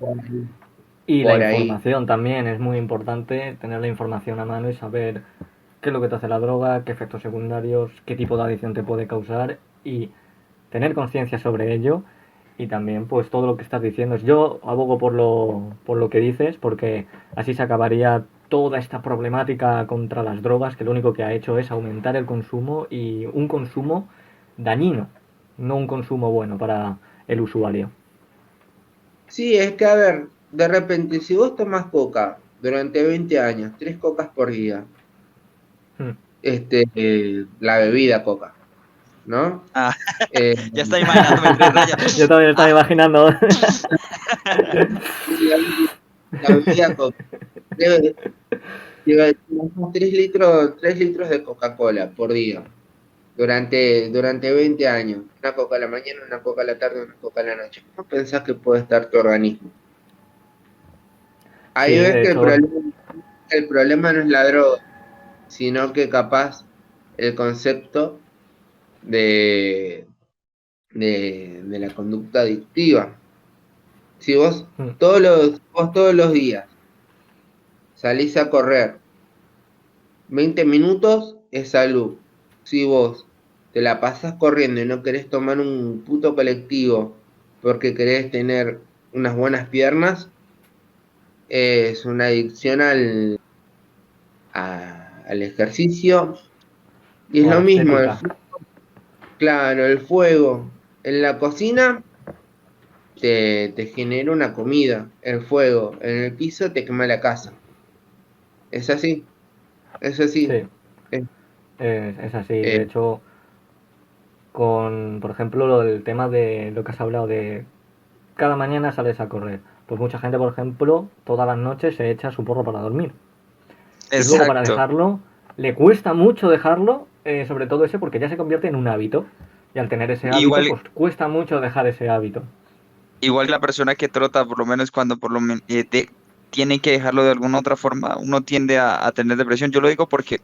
Y la por ahí. información también es muy importante, tener la información a mano y saber qué es lo que te hace la droga, qué efectos secundarios, qué tipo de adicción te puede causar y tener conciencia sobre ello. Y también pues todo lo que estás diciendo. Yo abogo por lo que dices, porque así se acabaría toda esta problemática contra las drogas, que lo único que ha hecho es aumentar el consumo y un consumo dañino, no un consumo bueno para el usuario. Sí, es que a ver, de repente, si vos tomás coca durante 20 años, 3 cocas por día, Mm. la bebida coca, ¿no? Ah, Eh, ya está imaginándome 3 rayas. Yo también estaba Ah, imaginando. la bebida coca. Debe- Tomás 3 litros de Coca-Cola por día durante 20 años. Una coca a la mañana, una coca a la tarde, una coca a la noche. ¿Cómo pensás que puede estar tu organismo? Sí, Ahí ves de que hecho, el problema no es la droga, sino que capaz el concepto de, de la conducta adictiva. Si mm, vos todos los días salís a correr 20 minutos es salud. Si vos te la pasás corriendo y no querés tomar un puto colectivo porque querés tener unas buenas piernas, es una adicción al ejercicio. Y es o a lo la mismo, estética. claro, el fuego en la cocina te genera una comida, el fuego en el piso te quema la casa. Es así, es así. Sí, Es- es así. eh, De hecho, con, por ejemplo, lo del tema de lo que has hablado de cada mañana sales a correr. Pues mucha gente, por ejemplo, todas las noches se echa su porro para dormir. Y luego para exacto. dejarlo, le cuesta mucho dejarlo, sobre todo ese, porque ya se convierte en un hábito. Y al tener ese hábito, Igual, pues cuesta mucho dejar ese hábito. igual que la persona que trota, por lo menos cuando tiene que dejarlo de alguna otra forma, uno tiende a tener depresión. Yo lo digo porque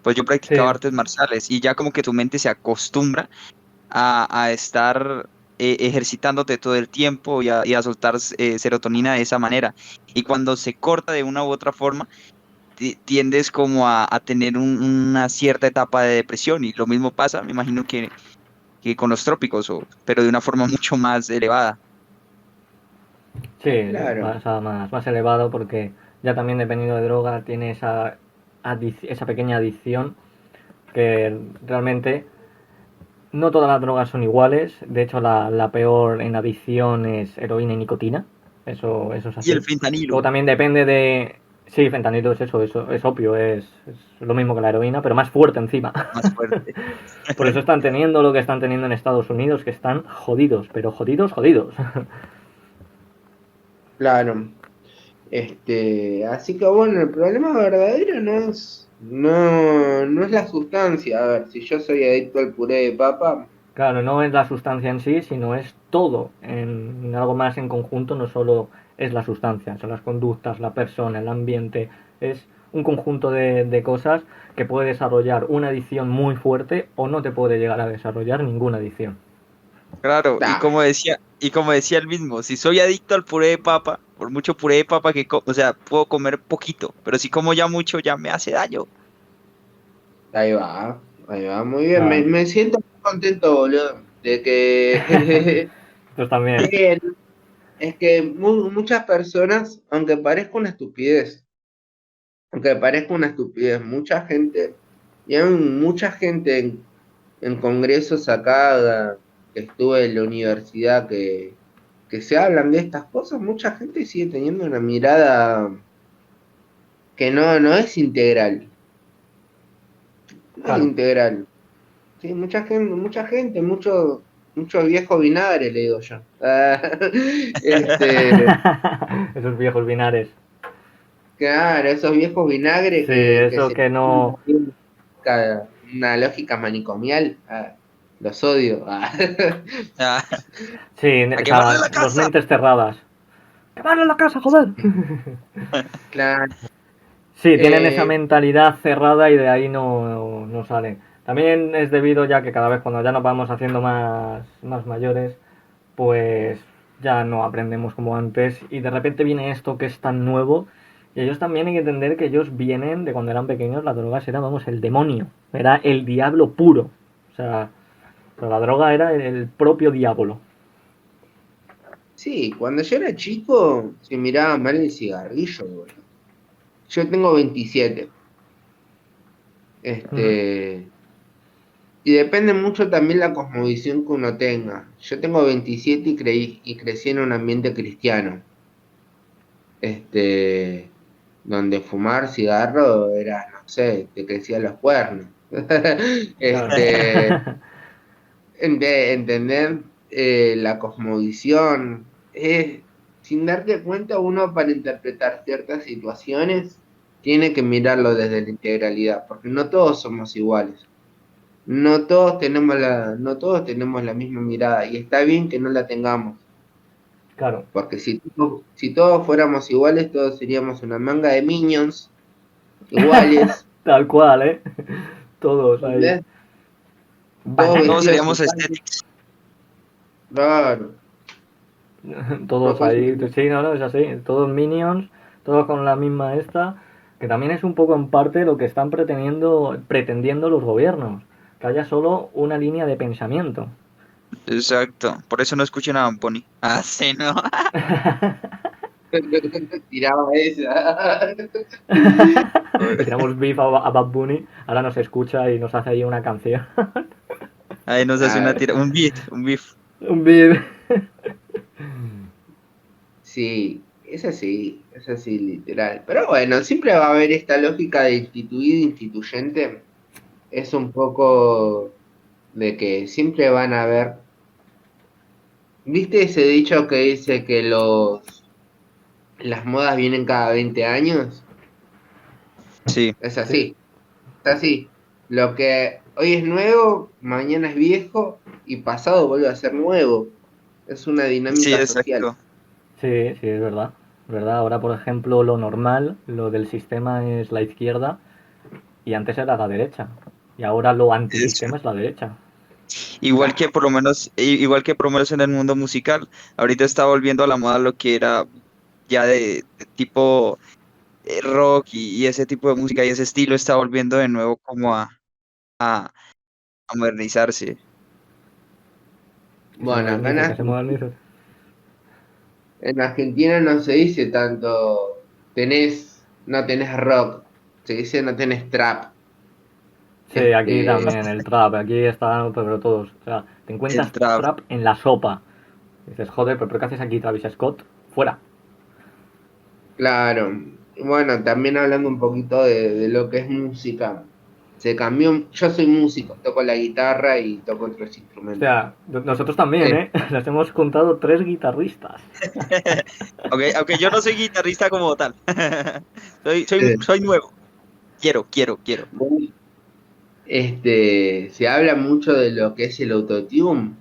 pues yo practicaba Sí, artes marciales y ya como que tu mente se acostumbra a estar ejercitándote todo el tiempo y a soltar serotonina de esa manera. Y cuando se corta de una u otra forma, tiendes como a tener una cierta etapa de depresión y lo mismo pasa, me imagino que con los trópicos, pero de una forma mucho más elevada. sí, claro. pasa más elevado porque ya también dependiendo de droga tiene esa pequeña adicción que realmente no todas las drogas son iguales. De hecho, la peor en adicción es heroína y nicotina. Eso es Y el así. Luego fentanilo, también depende de... Sí, fentanilo es eso es opio, es lo mismo que la heroína, pero más fuerte encima. más fuerte. Por eso están teniendo lo que están teniendo en Estados Unidos, que están jodidos, pero jodidos, jodidos. Claro. Así que bueno, el problema verdadero no es la sustancia. A ver, si yo soy adicto al puré de papa, Claro, no es la sustancia en sí, sino es todo en algo más en conjunto, no solo es la sustancia, son las conductas, la persona, el ambiente, es un conjunto de cosas que puede desarrollar una adicción muy fuerte o no te puede llegar a desarrollar ninguna adicción. Claro, da, y como decía él mismo, si soy adicto al puré de papa, por mucho puré de papa o sea, puedo comer poquito, pero si como ya mucho ya me hace daño. ahí va, muy bien. Me, Claro. me siento muy contento, boludo, de que Pues también. es que muchas personas, aunque parezca una estupidez, mucha gente, y hay mucha gente en congresos acá que estuve en la universidad que se hablan de estas cosas, mucha gente sigue teniendo una mirada que no es integral, no es Claro. integral. Sí, mucho viejo vinagre, le digo yo. Esos viejos binares. Claro, esos viejos vinagres Sí, que eso se que no. una lógica manicomial. Los odio. Ah, Sí, a o quemarle sea, la los casa. mentes cerradas. ¡Quemarle la casa, joder! Claro, Sí, tienen esa Eh, mentalidad cerrada y de ahí no salen. También es debido ya que cada vez cuando ya nos vamos haciendo más mayores, pues ya no aprendemos como antes y de repente viene esto que es tan nuevo y ellos también hay que entender que ellos vienen de cuando eran pequeños, las drogas era, vamos, el demonio, era el diablo puro. O sea, pero la droga era el propio diablo. sí, cuando yo era chico se miraba mal el cigarrillo, boludo. Yo tengo 27. Ujú. Este, y depende mucho también la cosmovisión que uno tenga. Yo tengo 27 y crecí en un ambiente cristiano. Donde fumar cigarro era, no sé, te crecían los cuernos. Claro. Este, entender la cosmovisión, sin darte cuenta, uno para interpretar ciertas situaciones tiene que mirarlo desde la integralidad, porque no todos somos iguales. No todos tenemos la misma mirada y está bien que no la tengamos, Claro, porque si todos fuéramos iguales, todos seríamos una manga de minions iguales, tal cual, ¿eh? Todos ahí. ¿entendés? Todos Bananas. Todos vestidos seríamos iguales, aesthetics. claro. Todos ahí, Propósito. sí, no, no, es así, todos minions, todos con la misma esta, que también es un poco en parte lo que están pretendiendo los gobiernos, que haya solo una línea de pensamiento. Exacto. Por eso no escuchen a Bad Bunny. Ah, sí, ¿no? Tiraba esa. Le tiramos beef a Bad Bunny, ahora nos escucha y nos hace ahí una canción. Ahí nos hace una Ah, tira, un beat, un beef. Un beef. sí, es así literal. Pero bueno, siempre va a haber esta lógica de instituido instituyente. Es un poco de que siempre van a haber. ¿Viste ese dicho que dice que las modas vienen cada 20 años? Sí, Es Sí, así, es así. Lo que hoy es nuevo, mañana es viejo y pasado vuelve a ser nuevo. Es una sí, dinámica social. exacto. sí, sí, es verdad. ¿Verdad? Ahora, por ejemplo, lo normal, lo del sistema es la izquierda y antes era la derecha. Y ahora lo Es- antisistema es la derecha. O igual sea, que por lo menos, igual que por lo menos en el mundo musical, ahorita está volviendo a la moda lo que era ya de tipo rock y ese tipo de música y ese estilo está volviendo de nuevo como a, a modernizarse. que se Bueno, acá modernice, que se modernice. En Argentina no se dice tanto no tenés rock, se dice no tenés trap. Sí, aquí Este, también el trap, aquí está, pero todos. O sea, te El encuentras trap. trap en la sopa. Dices, joder, pero ¿qué haces aquí, Travis Scott? Fuera. claro. Bueno, también hablando un poquito de lo que es música, se cambió, yo soy músico, toco la guitarra y toco otros O instrumentos. sea, nosotros también, Eh, ¿eh? Les hemos contado 3 guitarristas. Aunque yo no soy guitarrista como tal. eh, Soy nuevo. Quiero. se habla mucho de lo que es el autotune.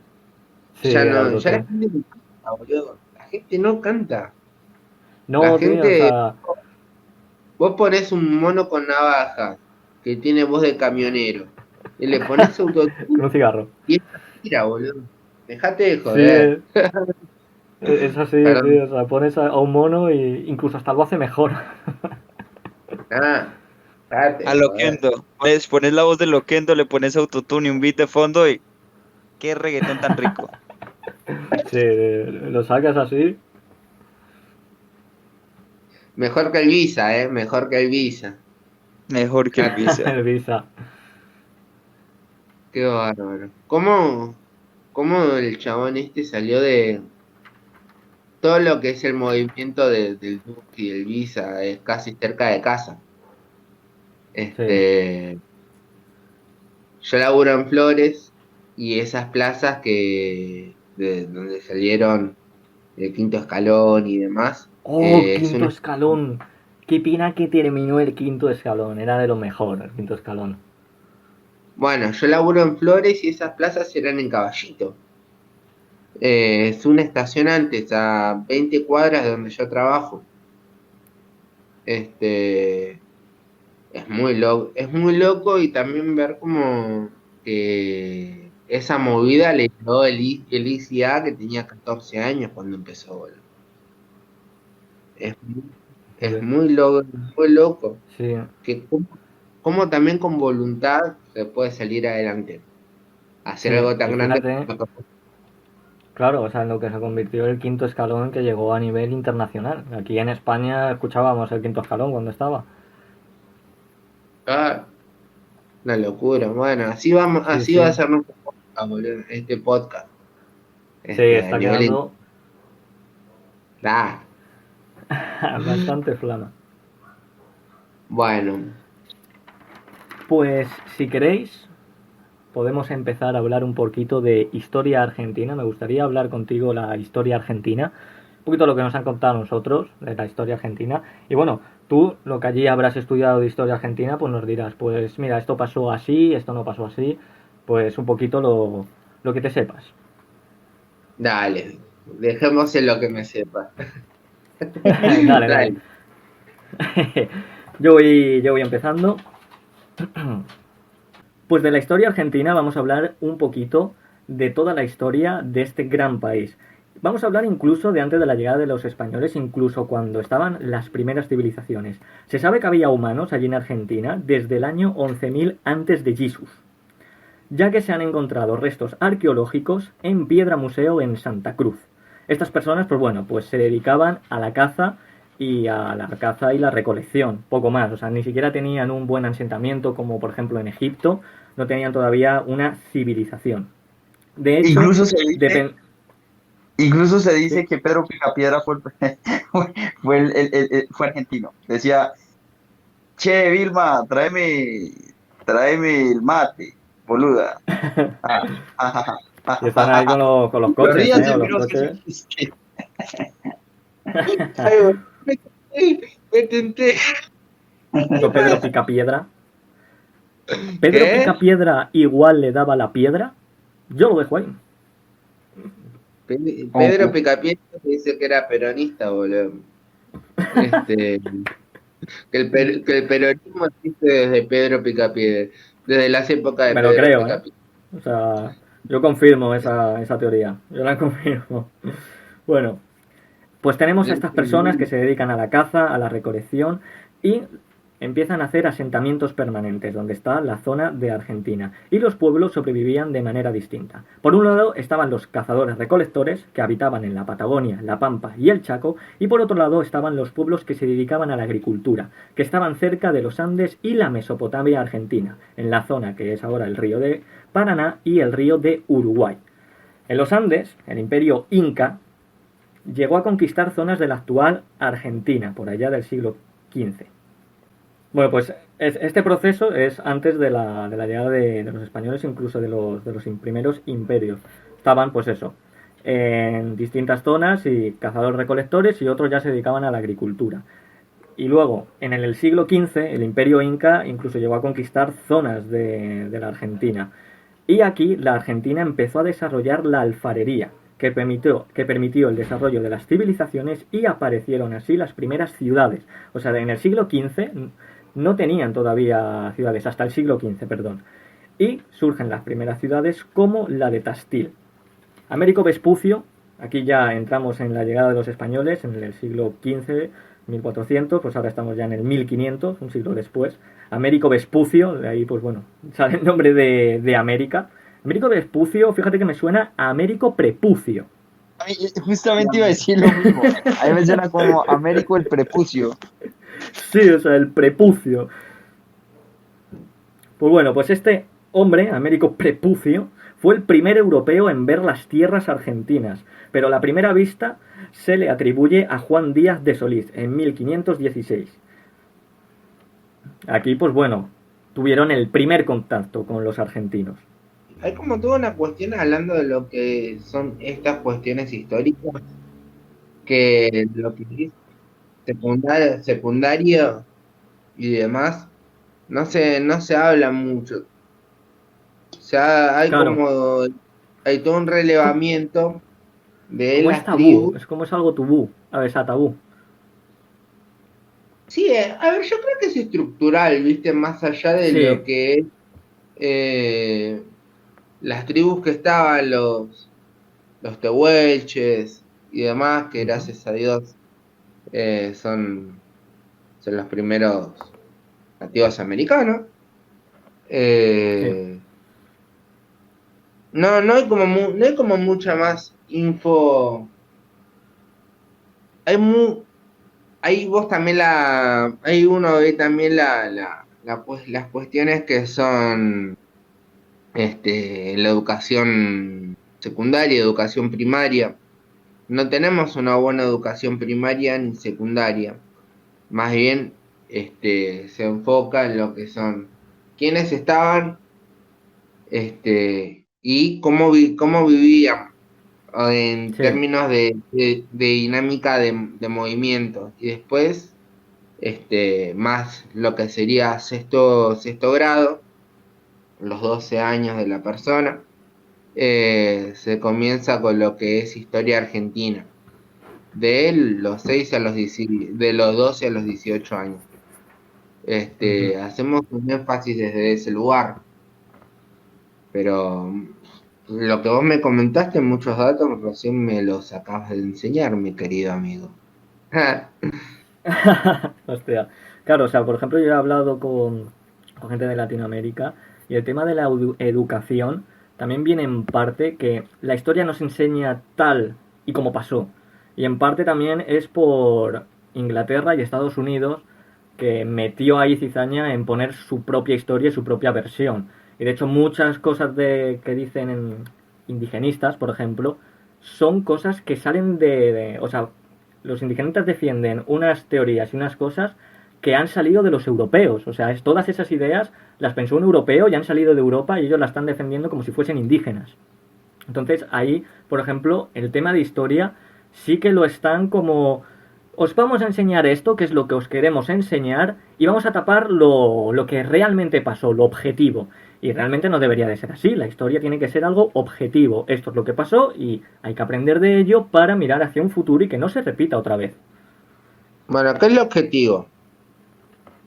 Sí, Ya el no, ya la autotune. gente no canta, boludo. La gente no canta. La No, tío, o gente, sea, vos ponés un mono con navajas que tiene voz de camionero y le pones autotune con un cigarro. y es mentira, boludo. Dejate de Sí, joder. es así, Perdón. tío. O sea, pones a un mono y incluso hasta lo hace mejor. Ah, dejate A de joder. Loquendo. Pones la voz de Loquendo, le pones autotune y un beat de fondo y qué reggaetón tan rico. Sí, lo sacas así. Mejor que el Visa, mejor que el Visa. Mejor que el Visa. El Visa. Qué bárbaro. ¿Cómo el chabón este salió de todo lo que es el movimiento del Duque y el Visa? Es casi cerca de casa. Sí. Este, yo laburo en Flores y esas plazas de donde salieron el Quinto Escalón y demás, Oh, es quinto una... escalón. Qué pena que terminó el quinto escalón. Era de lo mejor, el quinto escalón. Bueno, yo laburo en Flores y esas plazas eran en Caballito. Es una estación antes, a 20 cuadras de donde yo trabajo. Este, es muy loco y también ver como que esa movida le dio el ICA que tenía 14 años cuando empezó, boludo. Es, muy- es Joder. muy loco, Sí, que como también con voluntad se puede salir adelante, hacer sí, algo tan y grande. fíjate, claro, o sea, en lo que se convirtió el quinto escalón que llegó a nivel internacional. Aquí en España escuchábamos el quinto escalón cuando estaba. Ah, una locura. Bueno, Sí, así va a sí, ser nuestro podcast, boludo, este podcast. sí, A está nivel quedando ah, bastante flama. bueno, Pues si queréis, podemos empezar a hablar un poquito de historia argentina. Me gustaría hablar contigo la historia argentina, un poquito lo que nos han contado nosotros de la historia argentina. Y bueno, tú lo que allí habrás estudiado de historia argentina, pues nos dirás, pues mira, esto pasó así, esto no pasó así, pues un poquito lo que te sepas. dale, dejemos en lo que me sepa. Dale, dale. Dale. Yo voy empezando. Pues de la historia argentina vamos a hablar un poquito de toda la historia de este gran país. Vamos a hablar incluso de antes de la llegada de los españoles, incluso cuando estaban las primeras civilizaciones. Se sabe que había humanos allí en Argentina desde el año 11.000 antes de Jesús, ya que se han encontrado restos arqueológicos en Piedra Museo en Santa Cruz. Estas personas, pues bueno, pues se dedicaban a la caza y la recolección, poco más, o sea, ni siquiera tenían un buen asentamiento como por ejemplo en Egipto, no tenían todavía una civilización. De hecho, Incluso se dice, depen- incluso se dice Sí. que Pedro Picapiedra fue argentino. Decía, che, Vilma, tráeme el mate, boluda. Ah, ah, y están ahí con los pero coches, ¿eh? ríanse, O los pero sí, coches. sí, sí. Ay, boludo, me tenté. Yo Pedro Picapiedra. Pedro ¿Qué? Picapiedra igual le daba la piedra. Yo lo dejo ahí. Pedro Oh, Picapiedra dice que era peronista, boludo. Este, que el peronismo existe desde Pedro Picapiedra, desde las épocas de Me lo Pedro creo, ¿eh? Picapiedra. O sea, yo confirmo esa teoría. Yo la confirmo. Bueno, pues tenemos a estas personas que se dedican a la caza, a la recolección y empiezan a hacer asentamientos permanentes, donde está la zona de Argentina. Y los pueblos sobrevivían de manera distinta. Por un lado estaban los cazadores recolectores, que habitaban en la Patagonia, la Pampa y el Chaco, y por otro lado estaban los pueblos que se dedicaban a la agricultura, que estaban cerca de los Andes y la Mesopotamia argentina, en la zona que es ahora el río de Paraná y el río de Uruguay. En los Andes, el imperio Inca llegó a conquistar zonas de la actual Argentina, por allá del siglo XV. Bueno, pues este proceso es antes de la llegada de los españoles, incluso de los primeros imperios. Estaban, pues eso, en distintas zonas y cazadores recolectores y otros ya se dedicaban a la agricultura. Y luego, en el siglo XV, el imperio inca incluso llegó a conquistar zonas de la Argentina. Y aquí la Argentina empezó a desarrollar la alfarería, que permitió el desarrollo de las civilizaciones y aparecieron así las primeras ciudades. O sea, en el siglo XV no tenían todavía ciudades, hasta el siglo XV, perdón. Y surgen las primeras ciudades como la de Tastil. Américo Vespucio, aquí ya entramos en la llegada de los españoles en el siglo XV, 1400, pues ahora estamos ya en el 1500, un siglo después. Américo Vespucio, de ahí pues bueno, sale el nombre de América. Américo Vespucio, fíjate que me suena a Américo Prepucio. a mí justamente iba a decir lo mismo. A mí me suena como Américo el prepucio. Sí, o sea, el Prepucio. Pues bueno, pues este hombre, Américo Prepucio, fue el primer europeo en ver las tierras argentinas, pero la primera vista se le atribuye a Juan Díaz de Solís en 1516. Aquí, pues bueno, tuvieron el primer contacto con los argentinos. Hay como toda una cuestión hablando de lo que son estas cuestiones históricas, que lo que es secundario y demás, no se habla mucho. O sea, Claro, hay todo un com- relevamiento de como es las tabú, tribus. es como es algo tabú, a ver, es a tabú. Sí, a ver, yo creo que es estructural, ¿viste? Más allá de lo Sí. que es las tribus que estaban, los tehuelches y demás, que Ujú. gracias a Dios son los primeros nativos americanos. Sí. Eh, no hay como no hay como mucha más info. Hay ahí vos también ahí uno ve también las cuestiones que son la educación secundaria, educación primaria. No tenemos una buena educación primaria ni secundaria. Más bien, se enfoca en lo que son quiénes estaban, y cómo vivían en Sí. términos de dinámica de movimiento. Y después, más lo que sería sexto grado, los 12 años de la persona, se comienza con lo que es historia argentina, de los 6 a de los 12 a los 18 años. Ujú. Hacemos un énfasis desde ese lugar, pero lo que vos me comentaste, muchos datos, recién me los acabas de enseñar, mi querido amigo. Hostia. Claro, o sea, por ejemplo, yo he hablado con gente de Latinoamérica y el tema de la educación también viene en parte que la historia nos enseña tal y como pasó. Y en parte también es por Inglaterra y Estados Unidos que metió ahí cizaña en poner su propia historia y su propia versión. Y de hecho muchas cosas que dicen indigenistas, por ejemplo, son cosas que salen o sea, los indigenistas defienden unas teorías y unas cosas que han salido de los europeos. O sea, todas esas ideas las pensó un europeo y han salido de Europa y ellos las están defendiendo como si fuesen indígenas. Entonces ahí, por ejemplo, el tema de historia sí que lo están como... Os vamos a enseñar esto, que es lo que os queremos enseñar, y vamos a tapar lo que realmente pasó, lo objetivo. Y realmente no debería de ser así, la historia tiene que ser algo objetivo. Esto es lo que pasó y hay que aprender de ello para mirar hacia un futuro y que no se repita otra vez. Bueno, ¿qué es el objetivo?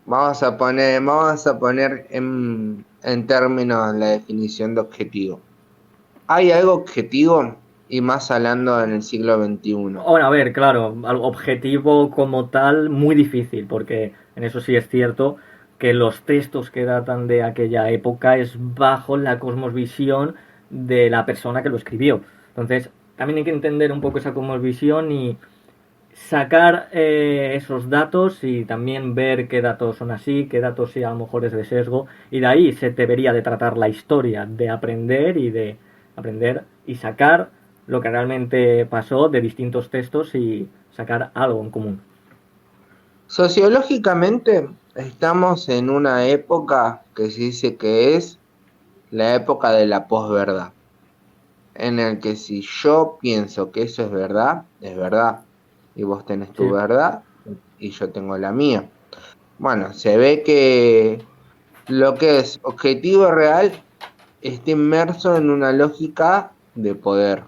Vamos a poner en términos la definición de objetivo. ¿Hay algo objetivo? Y más hablando en el siglo XXI. Bueno, a ver, claro, algo objetivo como tal, muy difícil, porque en eso sí es cierto que los textos que datan de aquella época es bajo la cosmovisión de la persona que lo escribió. Entonces, también hay que entender un poco esa cosmovisión y sacar esos datos y también ver qué datos son así, qué datos sí a lo mejor es de sesgo, y de ahí se debería de tratar la historia, de aprender y sacar lo que realmente pasó de distintos textos y sacar algo en común. Sociológicamente, estamos en una época que se dice que es la época de la posverdad, en el que si yo pienso que eso es verdad, y vos tenés tu Sí, verdad y yo tengo la mía. Bueno, se ve que lo que es objetivo real está inmerso en una lógica de poder.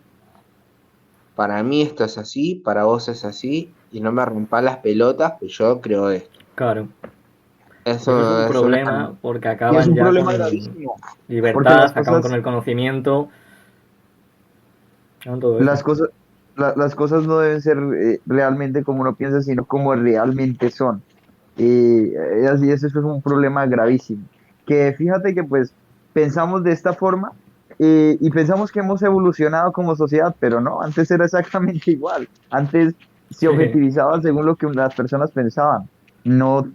Para mí esto es así, para vos es así, y no me rompas las pelotas, que yo creo esto. claro. Y eso es un Eso es una... problema porque Y es acaban un ya problema con gravísimo, porque libertad, acaban con el conocimiento, con todo eso. las cosas, las cosas no deben ser realmente como uno piensa, sino como realmente son. Y así eso es un problema gravísimo. Que fíjate que pues pensamos de esta forma y pensamos que hemos evolucionado como sociedad, pero no, antes era exactamente igual. Antes se Sí, objetivizaba según lo que las personas pensaban, no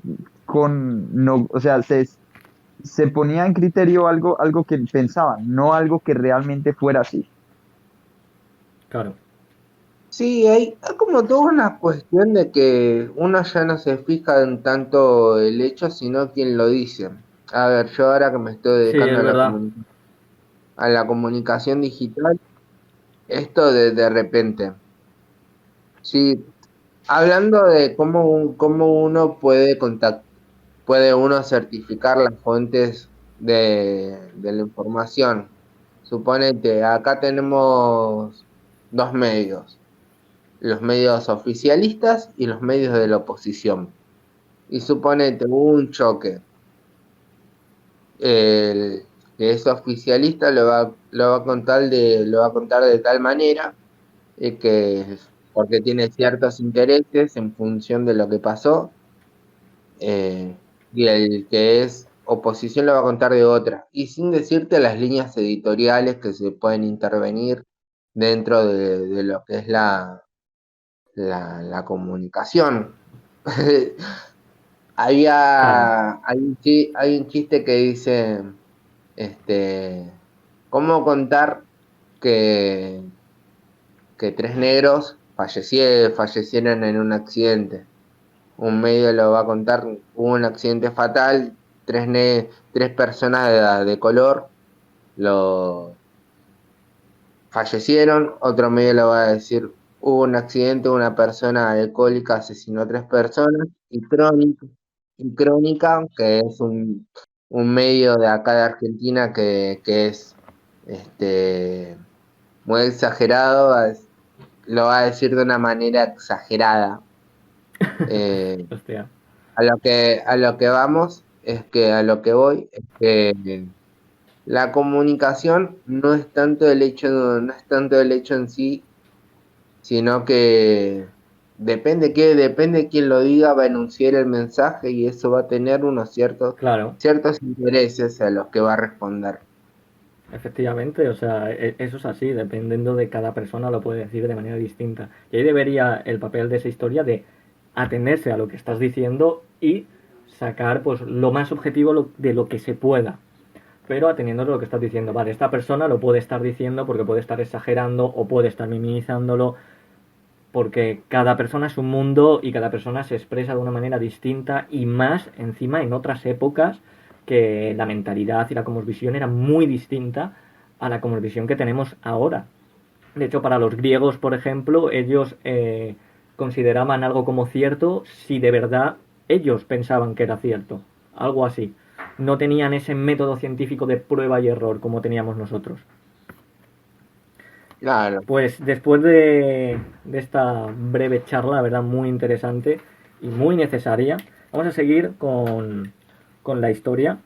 no, o sea, se ponía en criterio algo que pensaban, no algo que realmente fuera así. claro. Sí, hay como toda una cuestión de que uno ya no se fija en tanto el hecho, sino quien lo dice. A ver, yo ahora que me estoy Sí, dedicando es verdad. a la comunicación digital, esto de repente, sí, hablando de cómo uno puede uno certificar las fuentes de la información. Suponete, acá tenemos dos medios, los medios oficialistas y los medios de la oposición. y suponete, hubo un choque. El que es oficialista lo va a contar de tal manera que porque tiene ciertos intereses en función de lo que pasó, y el que es oposición lo va a contar de otra, y sin decirte las líneas editoriales que se pueden intervenir dentro de lo que es la comunicación. Claro. Hay un chiste que dice, ¿cómo contar que, que tres negros fallecieron en un accidente? Un medio lo va a contar, hubo un accidente fatal, tres personas de color lo fallecieron, otro medio lo va a decir, hubo un accidente, una persona alcohólica asesinó a tres personas, y Crónica, que es un medio de acá de Argentina que es este, muy exagerado, lo va a decir de una manera exagerada. Eh, Hostia. a lo que vamos es que a lo que voy es que la comunicación no es tanto el hecho en sí, sino que depende quién lo diga, va a enunciar el mensaje y eso va a tener Claro. ciertos intereses a los que va a responder. Efectivamente, o sea, eso es así, dependiendo de cada persona lo puede decir de manera distinta. Y ahí debería el papel de esa historia de atenerse a lo que estás diciendo y sacar pues lo más objetivo de lo que se pueda. Pero ateniéndose a lo que estás diciendo. Vale, esta persona lo puede estar diciendo porque puede estar exagerando o puede estar minimizándolo, porque cada persona es un mundo y cada persona se expresa de una manera distinta y más encima en otras épocas que la mentalidad y la cosmovisión era muy distinta a la cosmovisión que tenemos ahora. De hecho, para los griegos, por ejemplo, ellos consideraban algo como cierto si de verdad ellos pensaban que era cierto. Algo así. No tenían ese método científico de prueba y error como teníamos nosotros. Claro. Pues después de esta breve charla, la verdad, muy interesante y muy necesaria, vamos a seguir con la historia.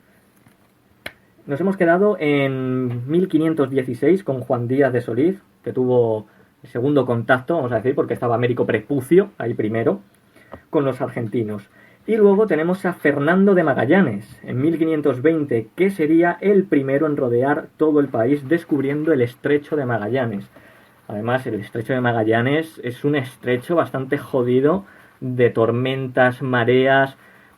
Nos hemos quedado en 1516 con Juan Díaz de Solís, que tuvo el segundo contacto, vamos a decir, porque estaba Américo Prepucio ahí primero, con los argentinos. Y luego tenemos a Fernando de Magallanes, en 1520, que sería el primero en rodear todo el país descubriendo el estrecho de Magallanes. Además, el estrecho de Magallanes es un estrecho bastante jodido de tormentas, mareas.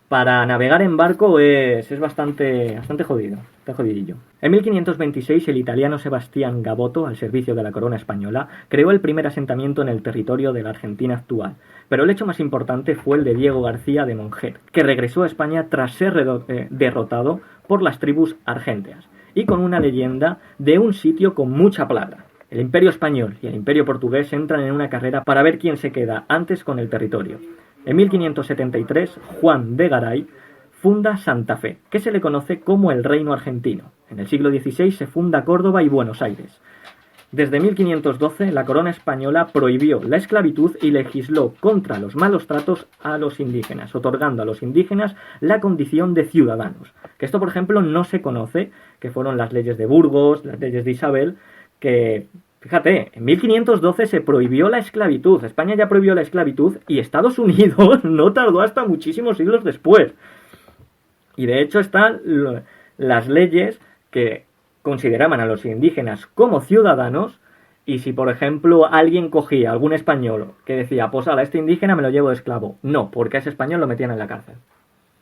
Para navegar en barco es bastante jodido, está jodidillo. En 1526 el italiano Sebastián Gaboto, al servicio de la corona española, creó el primer asentamiento en el territorio de la Argentina actual. Pero el hecho más importante fue el de Diego García de Monjer, que regresó a España tras ser derrotado por las tribus argentias, y con una leyenda de un sitio con mucha plaga. El Imperio Español y el Imperio Portugués entran en una carrera para ver quién se queda antes con el territorio. En 1573, Juan de Garay funda Santa Fe, que se le conoce como el Reino Argentino. En el siglo XVI se funda Córdoba y Buenos Aires. Desde 1512, la corona española prohibió la esclavitud y legisló contra los malos tratos a los indígenas, otorgando a los indígenas la condición de ciudadanos. Que esto, por ejemplo, no se conoce, que fueron las leyes de Burgos, las leyes de Isabel, que, fíjate, en 1512 se prohibió la esclavitud. España ya prohibió la esclavitud y Estados Unidos no tardó hasta muchísimos siglos después. Y de hecho están las leyes que consideraban a los indígenas como ciudadanos, y si por ejemplo alguien cogía algún español que decía, pues a este indígena me lo llevo de esclavo, no, porque a ese español lo metían en la cárcel.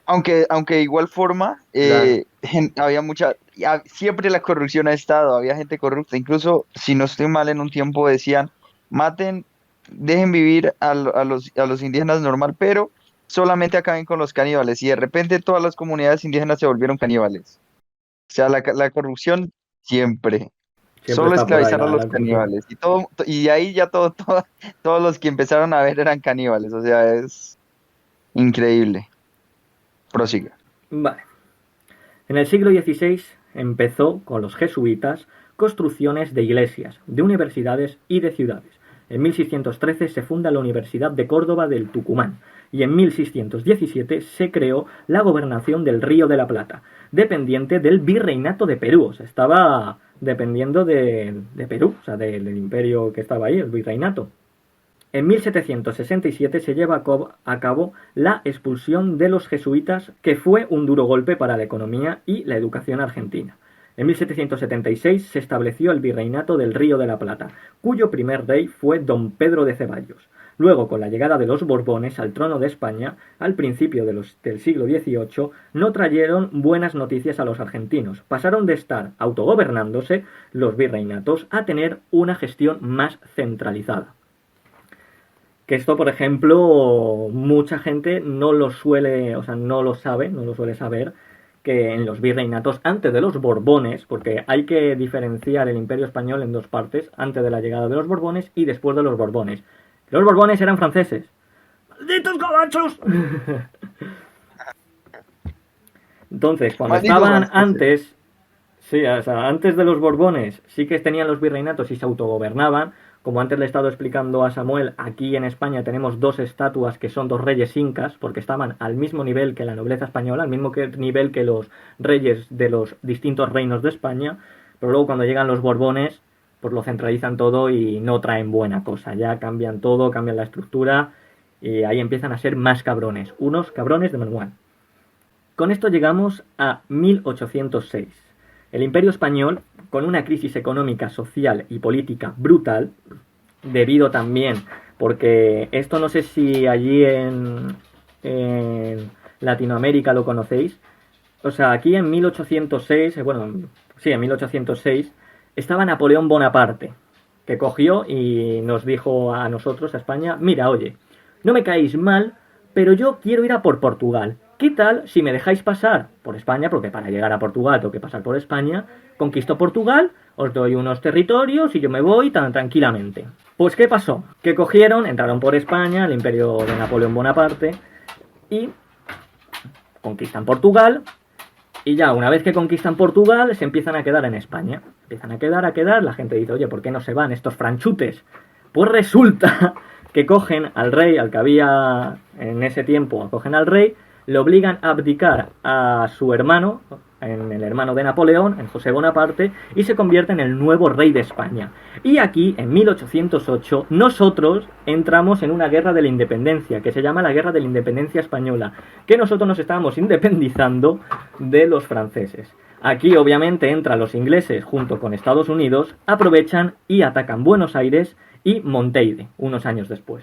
Aunque de igual forma, Claro. había siempre la corrupción ha estado, había gente corrupta, incluso si no estoy mal en un tiempo decían, maten, dejen vivir a los indígenas normal, pero solamente acaben con los caníbales, y de repente todas las comunidades indígenas se volvieron caníbales. O sea, la corrupción siempre, Siempre solo está por ahí esclavizar a los la corrupción. caníbales, y de ahí ya todos los que empezaron a ver eran caníbales, o sea, es increíble. Prosiga. Vale. En el siglo XVI empezó, con los jesuitas, construcciones de iglesias, de universidades y de ciudades. En 1613 se funda la Universidad de Córdoba del Tucumán y en 1617 se creó la gobernación del Río de la Plata, dependiente del Virreinato de Perú. O sea, estaba dependiendo de Perú, o sea, del imperio que estaba ahí, el Virreinato. En 1767 se lleva a cabo la expulsión de los jesuitas, que fue un duro golpe para la economía y la educación argentina. En 1776 se estableció el Virreinato del Río de la Plata, cuyo primer rey fue don Pedro de Ceballos. Luego, con la llegada de los Borbones al trono de España, al principio del siglo XVIII, no trajeron buenas noticias a los argentinos. Pasaron de estar autogobernándose los virreinatos a tener una gestión más centralizada. Que esto, por ejemplo, mucha gente no lo suele, o sea, no lo sabe, no lo suele saber, que en los virreinatos, antes de los Borbones, porque hay que diferenciar el Imperio Español en dos partes, antes de la llegada de los Borbones y después de los Borbones. Los Borbones eran franceses. ¡Malditos gabachos! Entonces, cuando Malditos estaban franceses. antes, sí, o sea, antes de los Borbones, sí que tenían los virreinatos y se autogobernaban. Como antes le he estado explicando a Samuel, aquí en España tenemos dos estatuas que son dos reyes incas, porque estaban al mismo nivel que la nobleza española, al mismo nivel que los reyes de los distintos reinos de España, pero luego cuando llegan los Borbones, pues lo centralizan todo y no traen buena cosa, ya cambian todo, cambian la estructura y ahí empiezan a ser más cabrones, unos cabrones de manual. Con esto llegamos a 1806. El Imperio Español, con una crisis económica, social y política brutal, debido también, porque esto no sé si allí en Latinoamérica lo conocéis, o sea, aquí en 1806, bueno, sí, en 1806, estaba Napoleón Bonaparte, que cogió y nos dijo a nosotros, a España, mira, oye, no me caéis mal, pero yo quiero ir a por Portugal. ¿Qué tal si me dejáis pasar por España? Porque para llegar a Portugal tengo que pasar por España. Conquisto Portugal, os doy unos territorios y yo me voy tan tranquilamente. Pues ¿qué pasó? Que cogieron, entraron por España, el imperio de Napoleón Bonaparte, y conquistan Portugal. Y ya una vez que conquistan Portugal, se empiezan a quedar en España. Empiezan a quedar. La gente dice, oye, ¿por qué no se van estos franchutes? Pues resulta que cogen al rey, al que había en ese tiempo, cogen al rey, le obligan a abdicar a su hermano, en el hermano de Napoleón, en José Bonaparte, y se convierte en el nuevo rey de España. Y aquí, en 1808, nosotros entramos en una guerra de la independencia, que se llama la Guerra de la Independencia Española, que nosotros nos estábamos independizando de los franceses. Aquí, obviamente, entran los ingleses junto con Estados Unidos, aprovechan y atacan Buenos Aires y Monteide, unos años después.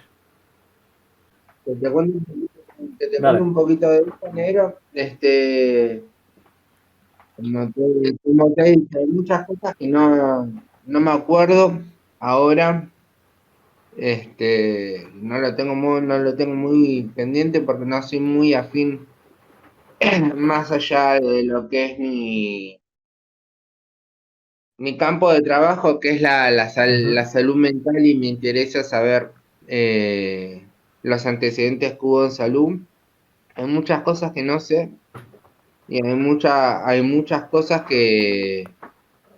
Que te cuento un poquito de esto, negro. Como te dije, hay muchas cosas que no me acuerdo ahora. No lo tengo muy pendiente porque no soy muy afín más allá de lo que es mi campo de trabajo, que es la salud mental, y me interesa saber los antecedentes que hubo en salud. Hay muchas cosas que no sé y hay muchas cosas que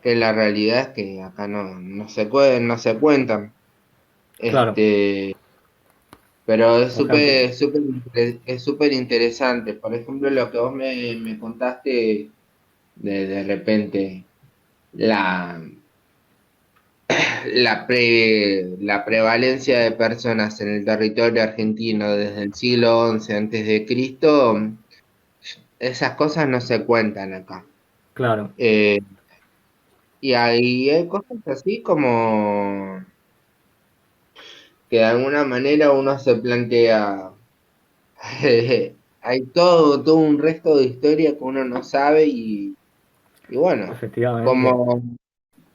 la realidad es que acá no se cuentan. Claro. Pero es súper interesante. Por ejemplo, lo que vos me contaste de repente, la prevalencia de personas en el territorio argentino desde el siglo XI antes de Cristo, esas cosas no se cuentan acá. Claro. Y hay cosas así como que de alguna manera uno se plantea, hay todo un resto de historia que uno no sabe y bueno, Efectivamente.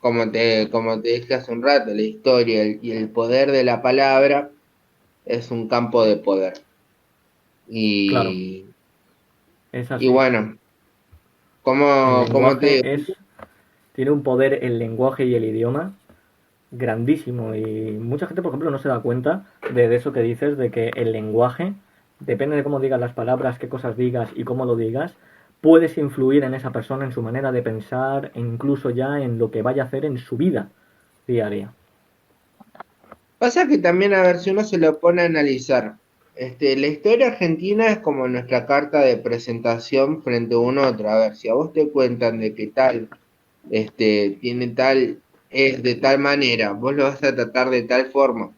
como te dije hace un rato, la historia y el poder de la palabra es un campo de poder. Claro. Y, Es y así. bueno, El ¿cómo te digo? lenguaje tiene un poder, el lenguaje y el idioma grandísimo, y mucha gente, por ejemplo, no se da cuenta de eso que dices, de que el lenguaje, depende de cómo digas las palabras, qué cosas digas y cómo lo digas, puedes influir en esa persona, en su manera de pensar e incluso ya en lo que vaya a hacer en su vida diaria. Pasa que también, a ver, si uno se lo pone a analizar, la historia argentina es como nuestra carta de presentación frente a un otro. A ver, si a vos te cuentan de que tal, tiene tal, es de tal manera, vos lo vas a tratar de tal forma.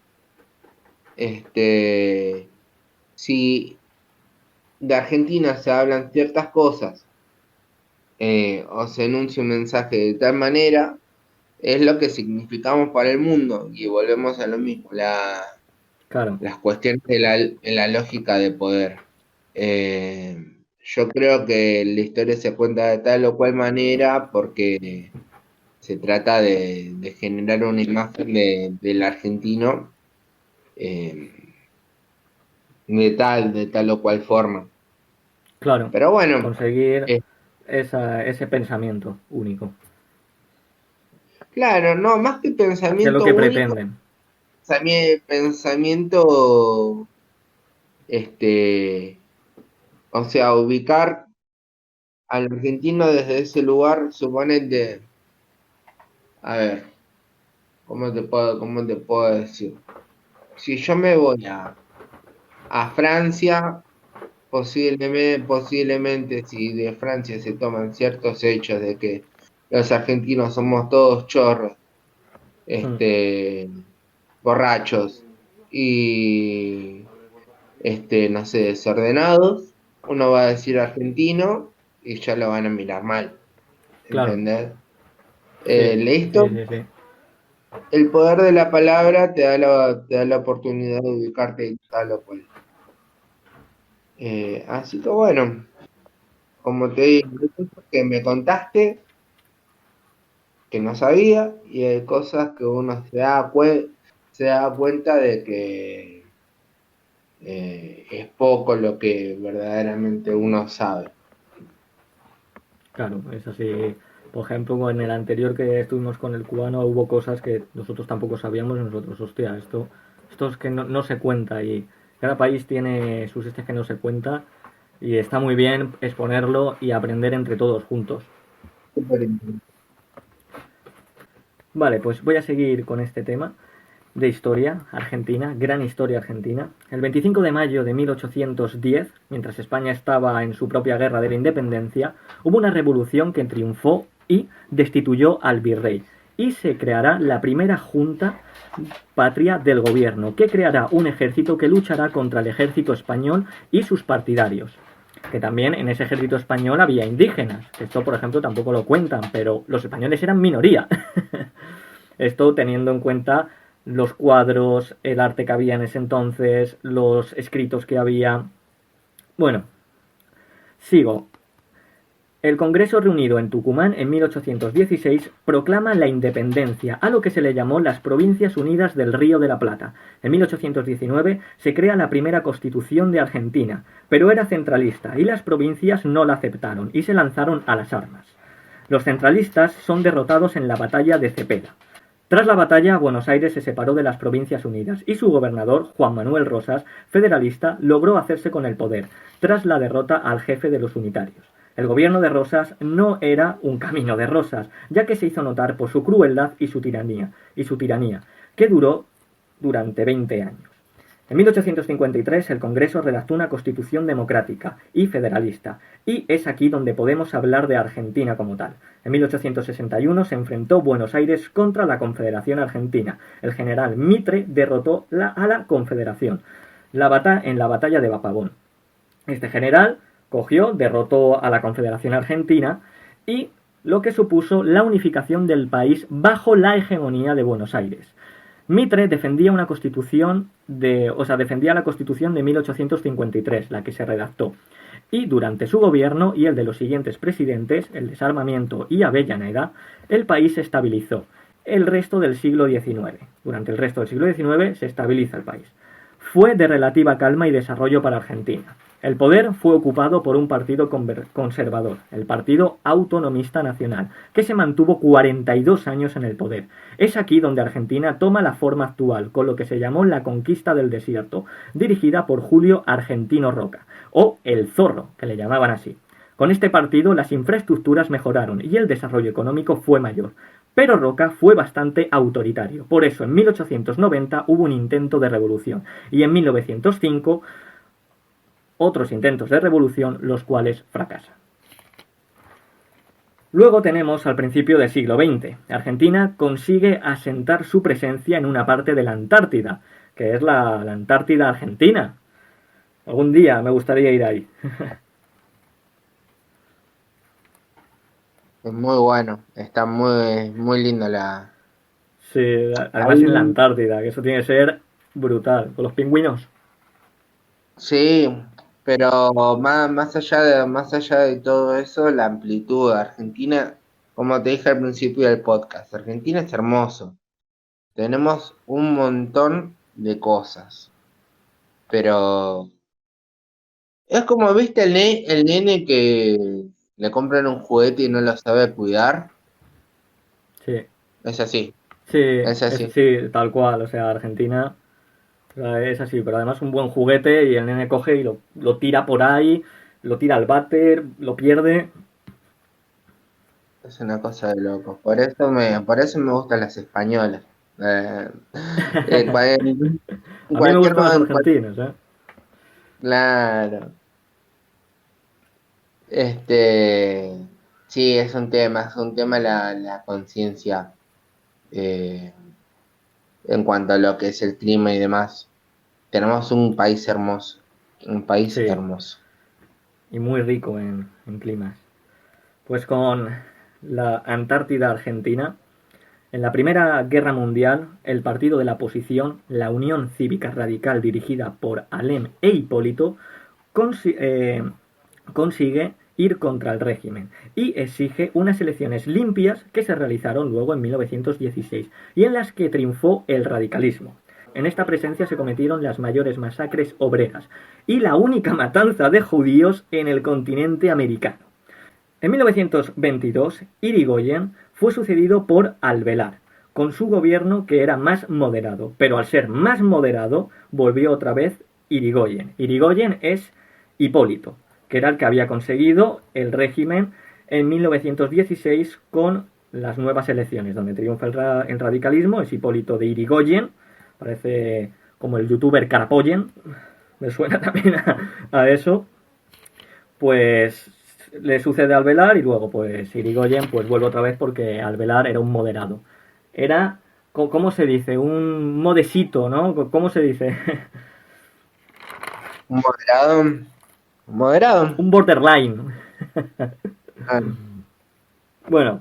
Si de Argentina se hablan ciertas cosas, o se enuncia un mensaje de tal manera, es lo que significamos para el mundo. Y volvemos a lo mismo, Claro, las cuestiones de la lógica de poder. Yo creo que la historia se cuenta de tal o cual manera porque se trata de generar una imagen del argentino, eh, de tal o cual forma. claro. Pero bueno, Conseguir eh, ese pensamiento único. claro, no, más que Que es lo pensamiento que único, pretenden. pensamiento, este, o sea, ubicar al argentino desde ese lugar, suponete, a ver, cómo te puedo decir? Si yo me voy a Francia, posiblemente si de Francia se toman ciertos hechos de que los argentinos somos todos chorros, Mm, borrachos y, no sé, desordenados, uno va a decir argentino y ya lo van a mirar mal, claro, ¿entendés? sí, ¿Listo? sí, sí, sí. El poder de la palabra te da la oportunidad de ubicarte en tal o cual. Así que bueno, como te digo, hay cosas que me contaste que no sabía y hay cosas que uno se da cuenta de que es poco lo que verdaderamente uno sabe. Claro, es así. Por ejemplo, en el anterior que estuvimos con el cubano hubo cosas que nosotros tampoco sabíamos y nosotros, hostia, esto es que no se cuenta y cada país tiene sus que no se cuenta y está muy bien exponerlo y aprender entre todos juntos. Súper interesante. Vale, pues voy a seguir con este tema de historia argentina, gran historia argentina. El 25 de mayo de 1810, mientras España estaba en su propia guerra de la independencia, hubo una revolución que triunfó y destituyó al virrey. Y se creará la primera junta patria del gobierno, que creará un ejército que luchará contra el ejército español y sus partidarios. Que también en ese ejército español había indígenas, que esto por ejemplo tampoco lo cuentan, pero los españoles eran minoría. Esto teniendo en cuenta los cuadros, el arte que había en ese entonces, los escritos que había. Bueno, sigo. El Congreso reunido en Tucumán en 1816 proclama la independencia, a lo que se le llamó las Provincias Unidas del Río de la Plata. En 1819 se crea la primera Constitución de Argentina, pero era centralista y las provincias no la aceptaron y se lanzaron a las armas. Los centralistas son derrotados en la batalla de Cepeda. Tras la batalla, Buenos Aires se separó de las Provincias Unidas y su gobernador, Juan Manuel Rosas, federalista, logró hacerse con el poder, tras la derrota al jefe de los unitarios. El gobierno de Rosas no era un camino de rosas, ya que se hizo notar por su crueldad y su tiranía, que duró durante 20 años. En 1853 el Congreso redactó una constitución democrática y federalista, y es aquí donde podemos hablar de Argentina como tal. En 1861 se enfrentó Buenos Aires contra la Confederación Argentina. El general Mitre derrotó a la Confederación en la batalla de Bapagón. Este general derrotó a la Confederación Argentina y lo que supuso la unificación del país bajo la hegemonía de Buenos Aires. Mitre defendía la Constitución de 1853, la que se redactó, y durante su gobierno y el de los siguientes presidentes, el desarmamiento y Avellaneda, el país se estabilizó. Durante el resto del siglo XIX se estabiliza el país. Fue de relativa calma y desarrollo para Argentina. El poder fue ocupado por un partido conservador, el Partido Autonomista Nacional, que se mantuvo 42 años en el poder. Es aquí donde Argentina toma la forma actual, con lo que se llamó la Conquista del Desierto, dirigida por Julio Argentino Roca, o el Zorro, que le llamaban así. Con este partido las infraestructuras mejoraron y el desarrollo económico fue mayor, pero Roca fue bastante autoritario. Por eso en 1890 hubo un intento de revolución y en 1905 otros intentos de revolución, los cuales fracasan. Luego tenemos al principio del siglo XX. Argentina consigue asentar su presencia en una parte de la Antártida, que es la Antártida Argentina. Algún día me gustaría ir ahí. Es muy bueno, está muy lindo Sí, además en la Ahí, Antártida, que eso tiene que ser brutal. Con los pingüinos. sí, pero más allá de todo eso, la amplitud de Argentina, como te dije al principio del podcast, Argentina es hermoso. Tenemos un montón de cosas, pero es como, ¿viste el nene que le compran un juguete y no lo sabe cuidar? Sí, Es así, sí, es es, así. sí, tal cual. O sea, Argentina, o sea, es así, pero además un buen juguete y el nene coge y lo tira por ahí, lo tira al váter, lo pierde. Es una cosa de locos. Por eso me gustan las españolas. Eh, en A mí me cualquier gustan los modo, argentinos, ¿eh? claro. Este, sí, es un tema la conciencia eh, en cuanto a lo que es el clima y demás. Tenemos un país Sí, hermoso. y muy rico en climas. Pues con la Antártida Argentina, en la Primera Guerra Mundial, el partido de la oposición, la Unión Cívica Radical dirigida por Alem e Hipólito, consi- eh, consigue ir contra el régimen y exige unas elecciones limpias que se realizaron luego en 1916 y en las que triunfó el radicalismo. En esta presencia se cometieron las mayores masacres obreras y la única matanza de judíos en el continente americano. En 1922, Irigoyen fue sucedido por Alvear, con su gobierno que era más moderado, pero al ser más moderado volvió otra vez Irigoyen. Irigoyen es Hipólito, que era el que había conseguido el régimen en 1916 con las nuevas elecciones, donde triunfa el radicalismo, es Hipólito de Irigoyen, parece como el youtuber Carapoyen, me suena también a eso, pues le sucede a Alvear y luego pues Irigoyen pues vuelve otra vez porque Alvear era un moderado. Era, ¿cómo se dice? Un modesito, ¿no? ¿Cómo se dice? Moderado, moderado. Un borderline. Ah, Bueno,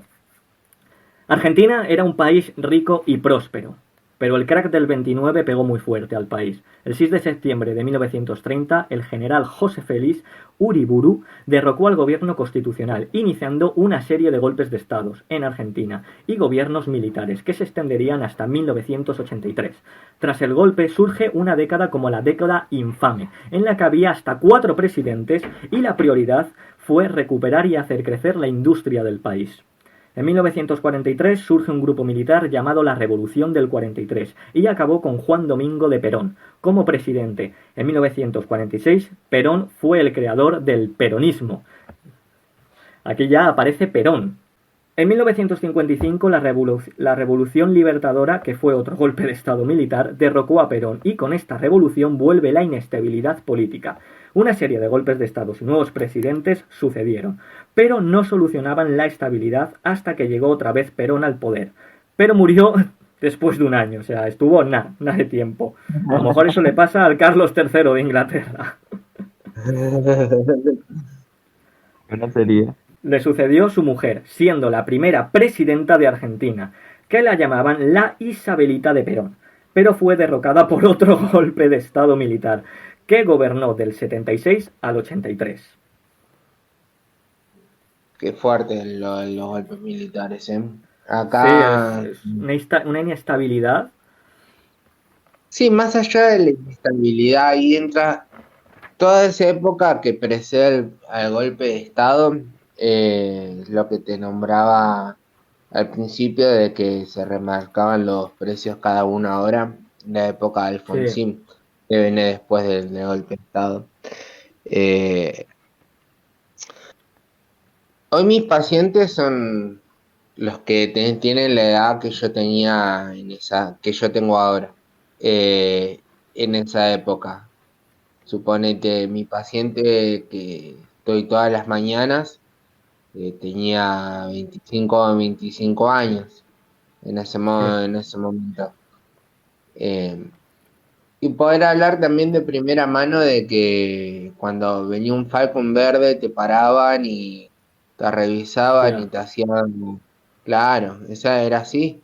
Argentina era un país rico y próspero, pero el crack del 29 pegó muy fuerte al país. El 6 de septiembre de 1930, el general José Félix Uriburu derrocó al gobierno constitucional, iniciando una serie de golpes de Estado en Argentina y gobiernos militares que se extenderían hasta 1983. Tras el golpe surge una década como la década infame, en la que había hasta 4 presidentes y la prioridad fue recuperar y hacer crecer la industria del país. En 1943 surge un grupo militar llamado la Revolución del 43 y acabó con Juan Domingo de Perón como presidente. En 1946 Perón fue el creador del peronismo. Aquí ya aparece Perón. En 1955 la Revolución Libertadora, que fue otro golpe de Estado militar, derrocó a Perón y con esta revolución vuelve la inestabilidad política. Una serie de golpes de Estado y nuevos presidentes sucedieron, pero no solucionaban la estabilidad hasta que llegó otra vez Perón al poder. Pero murió después de un año, o sea, estuvo nada de tiempo. A lo mejor eso le pasa al Carlos III de Inglaterra. Buena serie. Le sucedió su mujer, siendo la primera presidenta de Argentina, que la llamaban la Isabelita de Perón, pero fue derrocada por otro golpe de Estado militar, que gobernó del 76 al 83. Qué fuerte los golpes militares, ¿eh? Sí, Acá, es una inestabilidad. sí, más allá de la inestabilidad, ahí entra toda esa época que precede al golpe de Estado, lo que te nombraba al principio de que se remarcaban los precios cada una hora, la época de Sí, Alfonsín, que viene después del golpe de Estado. Eh, Hoy mis pacientes son los que tienen la edad que yo tenía que yo tengo ahora, eh, en esa época. Suponete, mi paciente que estoy todas las mañanas, tenía 25 años Sí, en ese momento. Eh, y poder hablar también de primera mano de que cuando venía un Falcon verde te paraban y te revisaban y hostia. te hacían, claro, esa era así.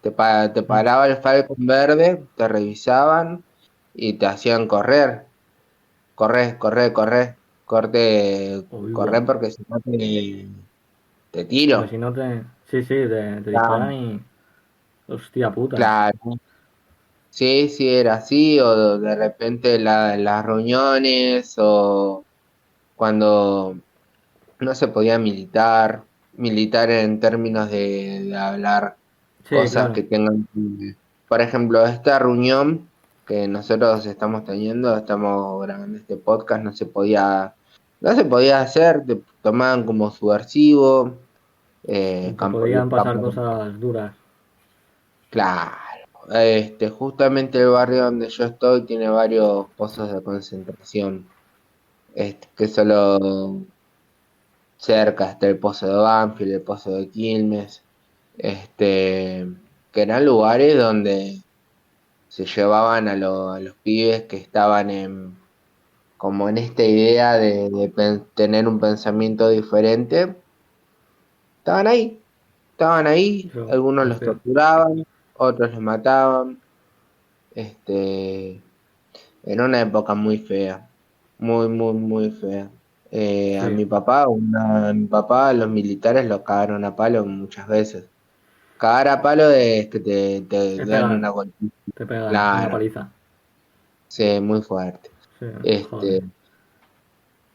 Te Mm. paraba el Falcon verde, te revisaban y te hacían correr. Uy, Corre guau. porque si no te Porque tiro. si no te. Sí, sí, te Claro, disparan y. Hostia puta. claro. Sí, sí, era así, o de repente las reuniones, o cuando no se podía militar en términos de hablar Sí, cosas claro. que tengan, por ejemplo, esta reunión que nosotros estamos grabando este podcast, no se podía hacer, te tomaban como subversivo, Te campo podían pasar viejo, cosas duras. claro. Justamente el barrio donde yo estoy tiene varios pozos de concentración, que solo cerca está el Pozo de Banfield, el Pozo de Quilmes, que eran lugares donde se llevaban a los pibes que estaban como en esta idea de tener un pensamiento diferente, estaban estaban ahí, Eso, algunos los hostia. torturaban, otros los mataban, este, era una época muy fea, muy fea. Sí, A mi papá, los militares lo cagaron a palo muchas veces. Cagar a palo es que te es dan pegar. una golpita. Te pegan una Claro, paliza. sí, muy fuerte. Sí, joder. Este,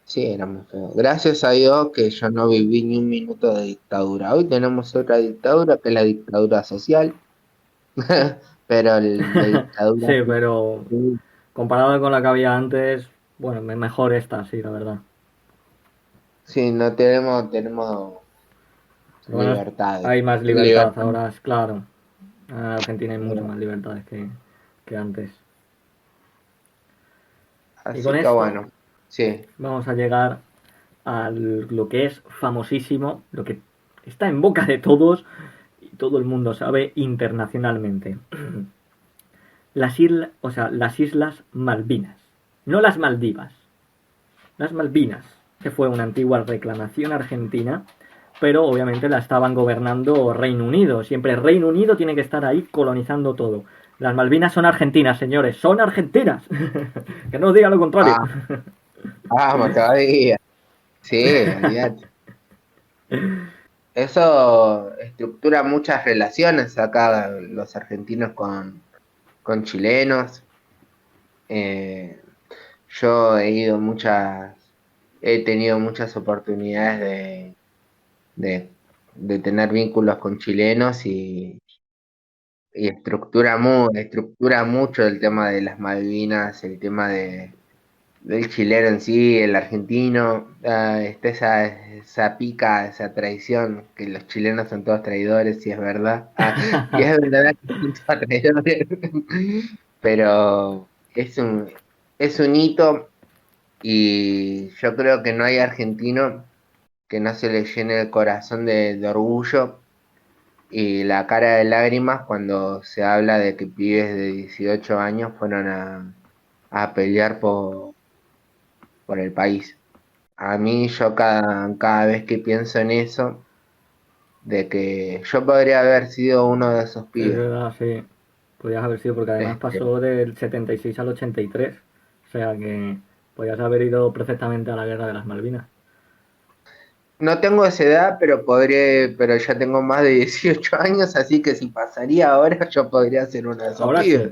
sí, era muy feo. Gracias a Dios que yo no viví ni un minuto de dictadura. Hoy tenemos otra dictadura que es la dictadura social, pero la dictadura Sí, pero sí, comparado con la que había antes, bueno, mejor esta, sí, la verdad. sí, no tenemos Por lo menos libertades. hay más libertad Libertad. ahora, es claro. En Argentina hay mucho más libertades que antes. Y con Así que esto bueno, sí. vamos a llegar a lo que es famosísimo, lo que está en boca de todos y todo el mundo sabe internacionalmente. Las Islas Malvinas. No las Maldivas, las Malvinas, que fue una antigua reclamación argentina, pero obviamente la estaban gobernando Reino Unido. Siempre Reino Unido tiene que estar ahí colonizando todo. Las Malvinas son argentinas, señores, son argentinas. Que no os diga lo contrario. Ah, vamos todavía. Sí, olvídate. Eso estructura muchas relaciones acá, los argentinos con chilenos. Eh, yo he tenido muchas oportunidades de tener vínculos con chilenos y estructura mucho el tema de las Malvinas, el tema del chileno en sí, el argentino, está esa pica, esa traición, que los chilenos son todos traidores, si es verdad. Y es verdad que son todos traidores. Pero es un hito y yo creo que no hay argentino que no se le llene el corazón de orgullo y la cara de lágrimas cuando se habla de que pibes de 18 años fueron a pelear por el país. A mí yo cada vez que pienso en eso, de que yo podría haber sido uno de esos Es pibes. verdad, sí. Podías haber sido, porque además Este, pasó del 76 al 83. O sea que podías haber ido perfectamente a la guerra de las Malvinas. no tengo esa edad, pero ya tengo más de 18 años, así que si pasaría ahora, yo podría ser uno de esos Ahora sí. pibes.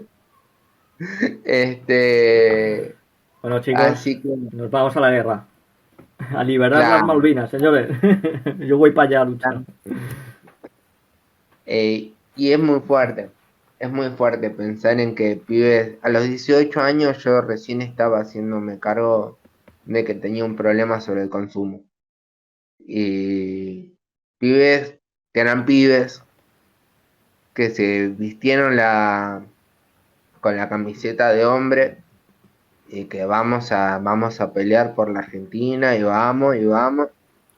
Este, Bueno, chicos, así que, nos vamos a la guerra. A liberar las claro. Malvinas, señores. Yo voy para allá a luchar. Y es muy fuerte pensar en que pibes, a los 18 años yo recién estaba haciéndome cargo de que tenía un problema sobre el consumo. y pibes, que eran pibes, que se vistieron con la camiseta de hombre y que vamos a pelear por la Argentina y vamos, y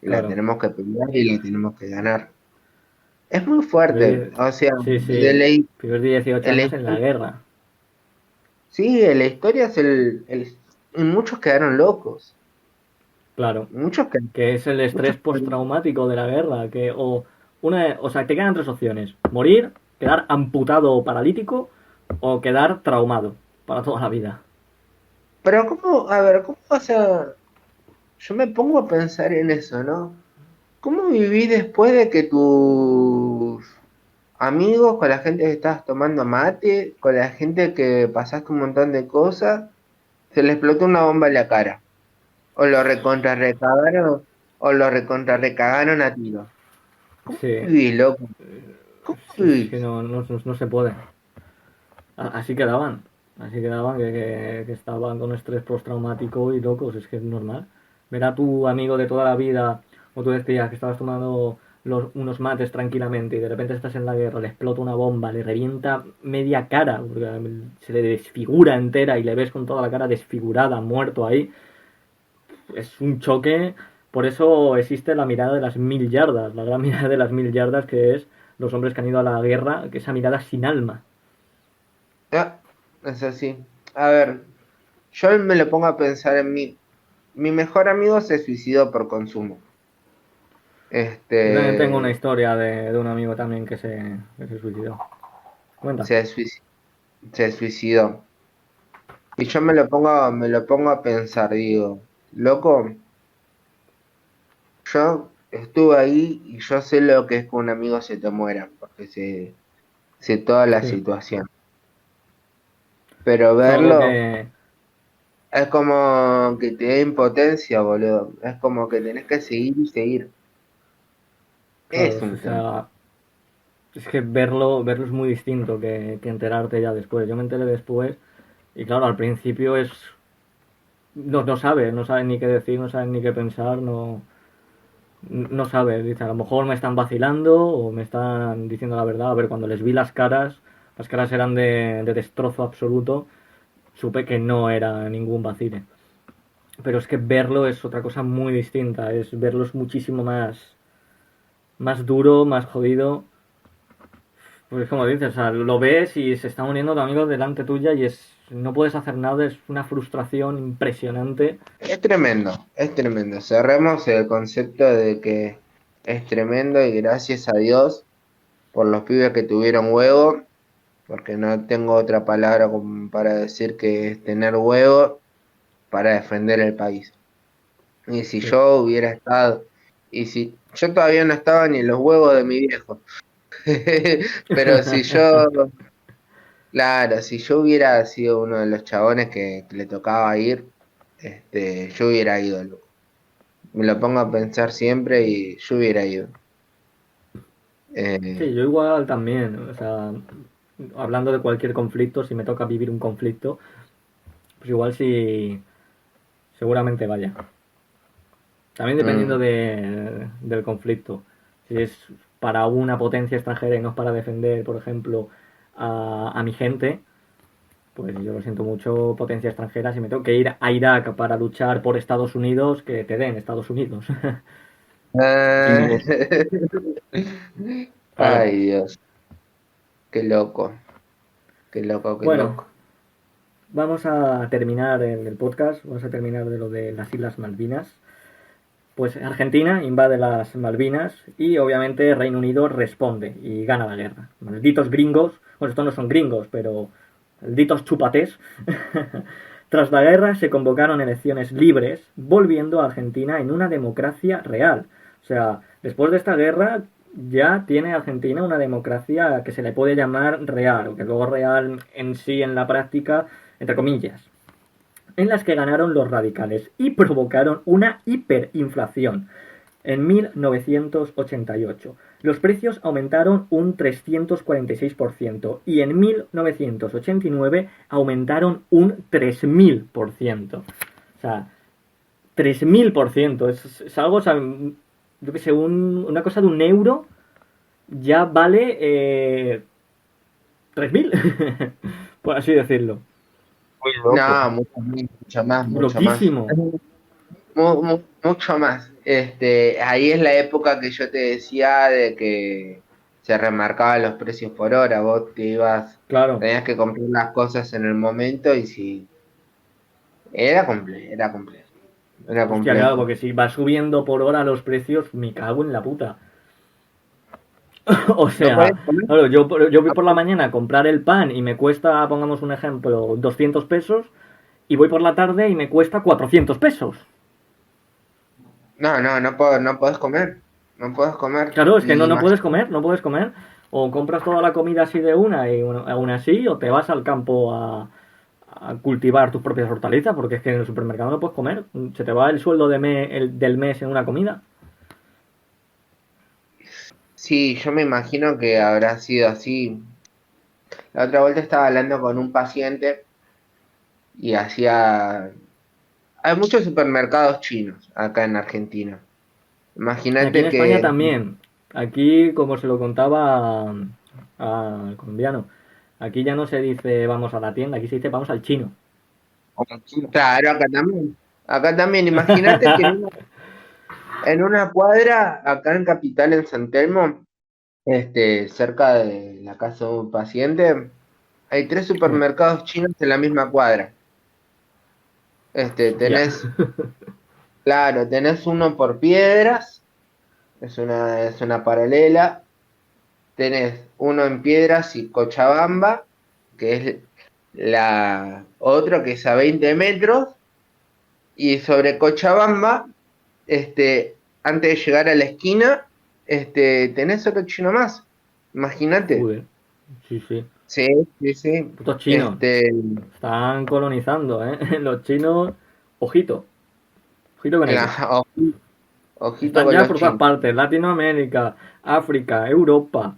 la Claro. tenemos que pelear y la tenemos que ganar. Es muy fuerte, o sea, Sí, sí. de Primeros 18 la años en la historia, guerra. sí, en la historia es y muchos quedaron locos, Claro. muchos que Que es el muchos estrés postraumático de la guerra. O sea, te quedan tres opciones. Morir, quedar amputado o paralítico o quedar traumado para toda la vida. pero cómo, a ver, cómo vas a, yo me pongo a pensar en eso, ¿no? ¿Cómo vivís después de que tus amigos, con la gente que estabas tomando mate, con la gente que pasaste un montón de cosas, se le explotó una bomba en la cara? O lo recontra recagaron, o lo recontra recagaron a tiro. ¿Cómo Sí. vivís, loco? ¿Cómo Es que vivís? no se puede. Así quedaban. Así quedaban que estaban con estrés postraumático y locos. Es que es normal. Ver a tu amigo de toda la vida, o tú decías que estabas tomando unos mates tranquilamente y de repente estás en la guerra, le explota una bomba, le revienta media cara, porque se le desfigura entera y le ves con toda la cara desfigurada, muerto ahí. Es un choque. Por eso existe la mirada de las 1000 yardas, la gran mirada de las 1000 yardas, que es los hombres que han ido a la guerra, que esa mirada sin alma. Ah, es así. A ver, yo me lo pongo a pensar en mí. Mi mejor amigo se suicidó por consumo. Yo también tengo una Este, historia de un amigo también que se suicidó. Cuenta. se suic- se suicidó. Y yo me lo pongo a pensar, digo, loco, yo estuve ahí y yo sé lo que es que un amigo se te muera, porque sé toda la Sí. situación. Pero Es algo verlo que. es como que te da impotencia, boludo. Es como que tenés que seguir y seguir. Claro, Es o un tema. sea. Es que verlo es muy distinto que enterarte ya después. Yo me enteré después y claro, al principio es. No sabe ni qué decir, no sabe ni qué pensar, no sabe. Dice, a lo mejor me están vacilando o me están diciendo la verdad. A ver, cuando les vi las caras eran de destrozo absoluto, supe que no era ningún vacile. Pero es que verlo es otra cosa muy distinta, verlo es muchísimo más duro, más jodido. Pues como dices, o sea, lo ves y se está muriendo tu amigo delante tuya y no puedes hacer nada, es una frustración impresionante. Es tremendo, es tremendo. Cerremos el concepto de que es tremendo y gracias a Dios por los pibes que tuvieron huevo, porque no tengo otra palabra como para decir que es tener huevo para defender el país. Y si Sí. yo hubiera estado, y si yo todavía no estaba ni en los huevos de mi viejo, pero si yo, claro, si yo hubiera sido uno de los chabones que le tocaba ir, yo hubiera ido, loco. Me lo pongo a pensar siempre y yo hubiera ido. Sí, Eh, yo igual también, o sea, hablando de cualquier conflicto, si me toca vivir un conflicto, pues igual sí, seguramente vaya. También dependiendo mm, del conflicto. Si es para una potencia extranjera y no es para defender, por ejemplo, a mi gente, pues yo lo siento mucho, potencia extranjera, si me tengo que ir a Irak para luchar por Estados Unidos, que te den Estados Unidos. ah, Y Claro. ay, Dios, qué loco, qué loco, qué Bueno, loco. vamos a terminar el podcast, vamos a terminar de lo de las Islas Malvinas. Pues Argentina invade las Malvinas y obviamente Reino Unido responde y gana la guerra. Malditos gringos, bueno, estos no son gringos, pero malditos chupatés. Tras la guerra se convocaron elecciones libres, volviendo a Argentina en una democracia real. O sea, después de esta guerra ya tiene Argentina una democracia que se le puede llamar real, o que luego real en sí en la práctica, entre comillas, en las que ganaron los radicales y provocaron una hiperinflación. En 1988 los precios aumentaron un 346% y en 1989 aumentaron un 3000%. O sea, 3000%. Es algo, o sea, yo qué sé, una cosa de 1 euro ya vale 3.000, por así decirlo. Muy loco. No, mucho más, mucho más. Loquísimo. Mucho más. Ahí es la época que yo te decía de que se remarcaban los precios por hora. Vos te ibas, Claro. tenías que comprar las cosas en el momento y si era complejo, era complejo, era Hostia, claro, complejo. porque si va subiendo por hora los precios, me cago en la puta. O No podés sea, comer. claro, yo voy por la mañana a comprar el pan y me cuesta, pongamos un ejemplo, 200 pesos, y voy por la tarde y me cuesta 400 pesos. No podés comer. No podés comer. Claro, es que Y no puedes comer, no puedes comer. O compras toda la comida así de una y bueno, aún así, o te vas al campo a cultivar tus propias hortalizas, porque es que en el supermercado no puedes comer. Se te va el sueldo del mes en una comida. sí, yo me imagino que habrá sido así. La otra vuelta estaba hablando con un paciente y hacía... Hay muchos supermercados chinos acá en Argentina. Aquí en Imagínate España que... también. Aquí, como se lo contaba al colombiano, aquí ya no se dice vamos a la tienda, aquí se dice vamos al chino. Claro, acá también. Acá también. Imagínate que en una cuadra, acá en Capital, en San Telmo, cerca de la casa de un paciente, hay 3 supermercados chinos en la misma cuadra. Hostia. Claro, tenés uno por Piedras, es una paralela. Tenés uno en Piedras y Cochabamba, que es la otro que es a 20 metros, y sobre Cochabamba, antes de llegar a la esquina, tenés otro chino más. Imagínate. Joder. Sí, sí. Sí, sí, sí. Putos chinos. Están colonizando, ¿eh? Los chinos, ojito. Ojito con ellos. Ojito Están con ya los por todas chinos. partes. Latinoamérica, África, Europa.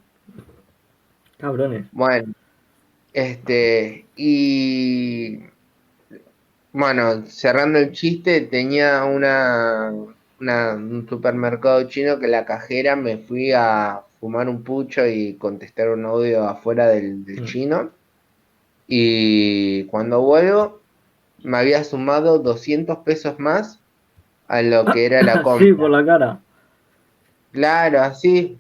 Cabrones. Bueno, y bueno, cerrando el chiste, tenía un supermercado chino que la cajera me fui a fumar un pucho y contestar un audio afuera del Mm. chino. Y cuando vuelvo, me había sumado 200 pesos más a lo que era la Así por compra. la cara. Claro, así,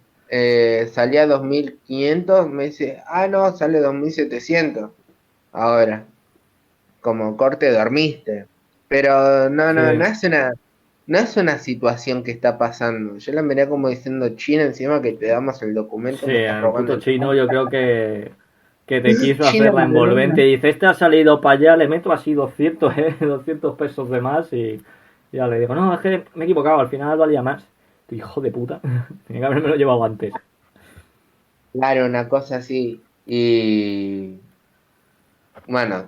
salía 2.500, me dice, no, sale 2.700 ahora, como corte dormiste. Pero Sí. no es una situación que está pasando. Yo la miré como diciendo, China, encima que te damos el documento, Sí, me estás el robando puto el chino yo creo que te quiso China hacer la me debe envolvente y dice, este ha salido para allá, le meto así 200, 200 pesos de más y ya le digo, no, es que me he equivocado, al final valía más. Tu hijo de puta, tenía que haberme lo llevado antes. Claro, una cosa así. Y bueno,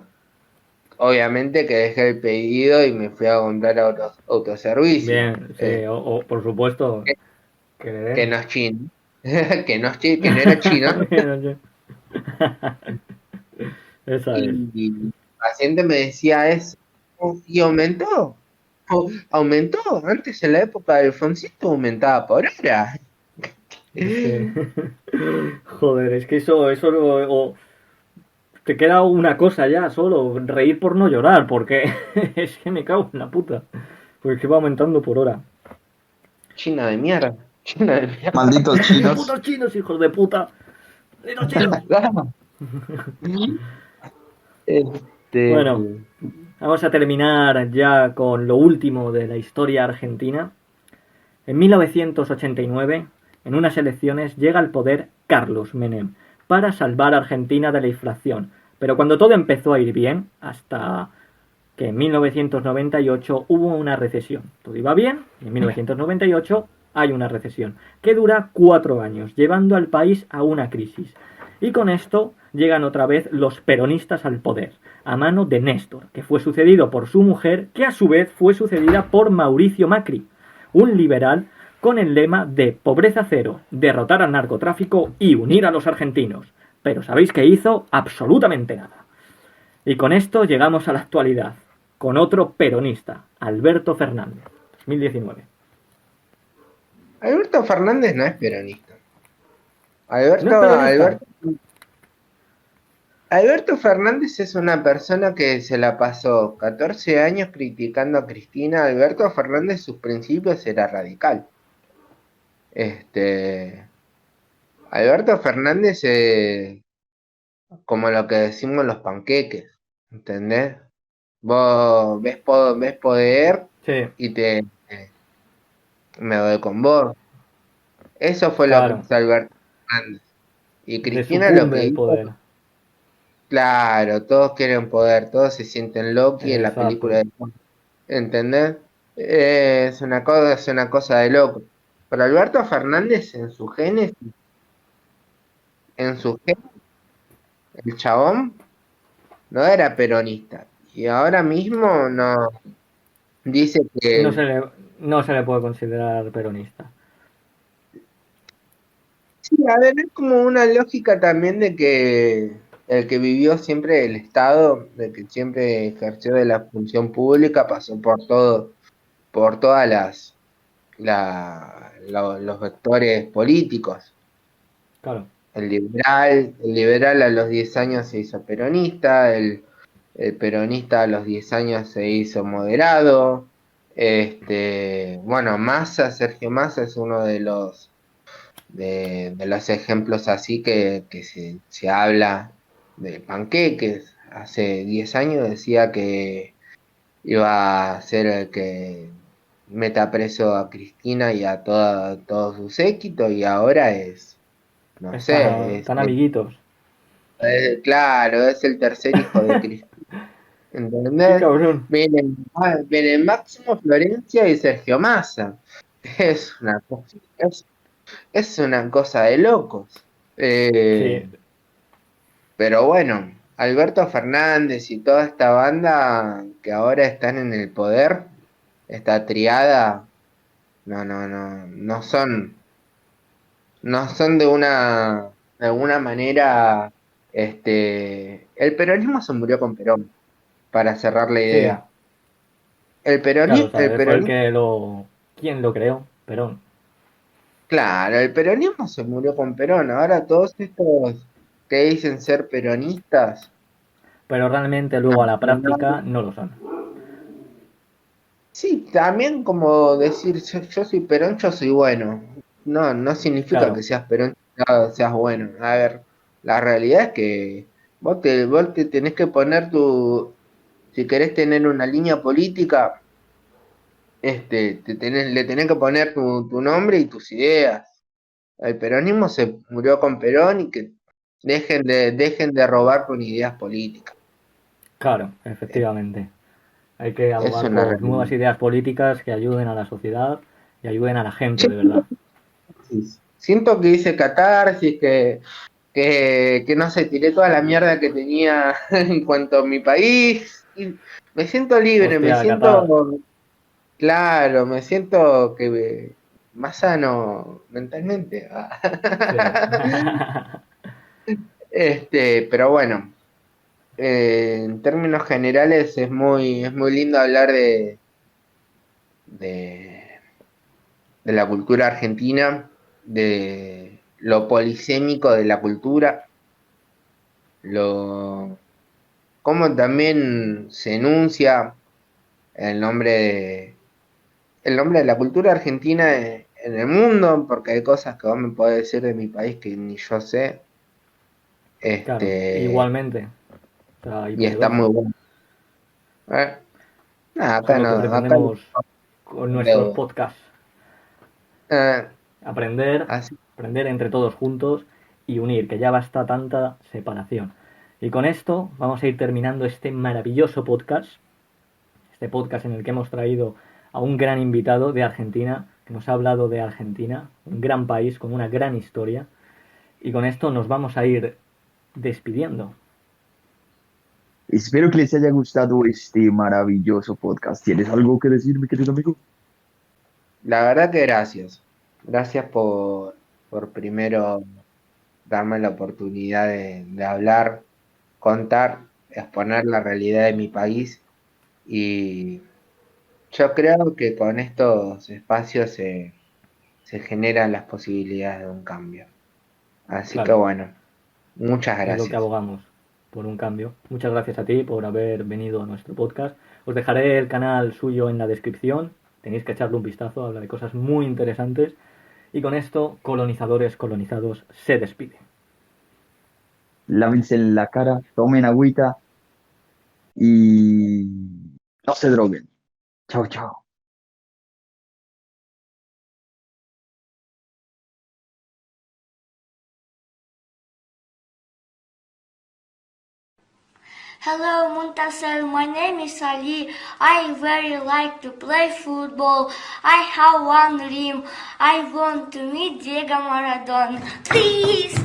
obviamente que dejé el pedido y me fui a comprar a otros autoservicio. Bien, sí, o por supuesto, Que, que le que den. no es chino. Que no era chino. Esa es. Y el paciente me decía eso. ¿Y aumentó? ¿Aumentó? Antes en la época de Alfonsito aumentaba por hora. Sí. Joder, es que eso o te queda una cosa ya, solo, reír por no llorar, porque es que me cago en la puta. Pues que va aumentando por hora. China de mierda. China de mierda. Malditos chinos. ¡Putos chinos, hijos de puta! ¡Malditos chinos! Este, Bueno, vamos a terminar ya con lo último de la historia argentina. En 1989, en unas elecciones, llega al poder Carlos Menem para salvar a Argentina de la inflación. Pero cuando todo empezó a ir bien, hasta que en 1998 hubo una recesión. Todo iba bien y en 1998 hay una recesión que dura 4 años, llevando al país a una crisis. Y con esto llegan otra vez los peronistas al poder, a mano de Néstor, que fue sucedido por su mujer, que a su vez fue sucedida por Mauricio Macri, un liberal con el lema de pobreza cero, derrotar al narcotráfico y unir a los argentinos. Pero ¿sabéis qué hizo? Absolutamente nada. Y con esto llegamos a la actualidad, con otro peronista, Alberto Fernández, 2019. Alberto Fernández no es peronista. ¿No es peronista? Alberto Fernández es una persona que se la pasó 14 años criticando a Cristina. Alberto Fernández, sus principios era radical. Este, Alberto Fernández, como lo que decimos los panqueques, ¿entendés? Vos ves poder Sí, y me doy con vos. Eso fue lo que claro. hizo Alberto Fernández. Y Le Cristina lo sucumbe que el hizo, poder. claro, todos quieren poder, todos se sienten Loki en la película Exacto. de... ¿Entendés? Es una cosa de loco. Pero Alberto Fernández en su génesis, el chabón no era peronista. Y ahora mismo no dice No que se le, no se le puede considerar peronista. sí, a ver, es como una lógica también de que el que vivió siempre el Estado, de que siempre ejerció de la función pública, pasó por todo, por todas los vectores políticos. Claro. El liberal a los 10 años se hizo peronista, el peronista a los 10 años se hizo moderado. Bueno, Sergio Massa es uno de los ejemplos así que se habla de panqueques. Hace 10 años decía que iba a ser el que meta preso a Cristina y a todo su séquito y ahora no sé, Tan amiguitos. claro, es el tercer hijo de Cristina. Qué ¿Entendés? cabrón. Viene Máximo Florencia y Sergio Massa. Es una cosa de locos. Sí, Pero bueno, Alberto Fernández y toda esta banda que ahora están en el poder, esta triada, no son de alguna manera, el peronismo se murió con Perón, para cerrar la sí. idea. Claro, o El sea, fue el peronismo, que lo... ¿Quién lo creó? Perón. claro, el peronismo se murió con Perón. Ahora todos estos que dicen ser peronistas, Pero realmente no, luego a la no, práctica no lo son. sí, también como decir yo soy Perón, yo soy bueno. No significa que Claro, seas Perón, seas bueno. A ver, la realidad es que vos te tenés que poner si querés tener una línea política, le tenés que poner tu nombre y tus ideas. El peronismo se murió con Perón y que dejen de robar con ideas políticas. claro, Es, efectivamente. Hay que es abogar una por realidad. nuevas ideas políticas que ayuden a la sociedad y ayuden a la gente Che, de verdad. siento que hice catarsis, que no sé, tiré toda la mierda que tenía en cuanto a mi país. Y me siento libre, me Hostia, siento Qatar. claro, me siento más sano mentalmente. Sí. Pero bueno, en términos generales es muy lindo hablar de, de la cultura argentina, de lo polisémico de la cultura, lo cómo también se enuncia el nombre el nombre de la cultura argentina en el mundo, porque hay cosas que vos me podés decir de mi país que ni yo sé, Claro, este, igualmente. O sea, y y está muy viceversa. bueno. Eh, nada, Eso es lo que acá no pretendemos con nuestros deuda. podcasts. Eh, Aprender, así, aprender entre todos juntos y unir, que ya basta tanta separación. Y con esto vamos a ir terminando este maravilloso podcast, este podcast en el que hemos traído a un gran invitado de Argentina, que nos ha hablado de Argentina, un gran país con una gran historia. Y con esto nos vamos a ir despidiendo. Espero que les haya gustado este maravilloso podcast. ¿Tienes algo que decir, mi querido amigo? la verdad que gracias. Gracias por primero darme la oportunidad de hablar, contar, exponer la realidad de mi país y yo creo que con estos espacios se generan las posibilidades de un cambio. Así que Claro, bueno, muchas es lo que gracias. abogamos, por un cambio. Muchas gracias a ti por haber venido a nuestro podcast. Os dejaré el canal suyo en la descripción. Tenéis que echarle un vistazo, habla de cosas muy interesantes. Y con esto, colonizadores colonizados se despiden. Lávense la cara, tomen agüita y no se droguen. Chao, chao. Hello, Muntasser. My name is Ali. I very like to play football. I have one dream. I want to meet Diego Maradona. Please.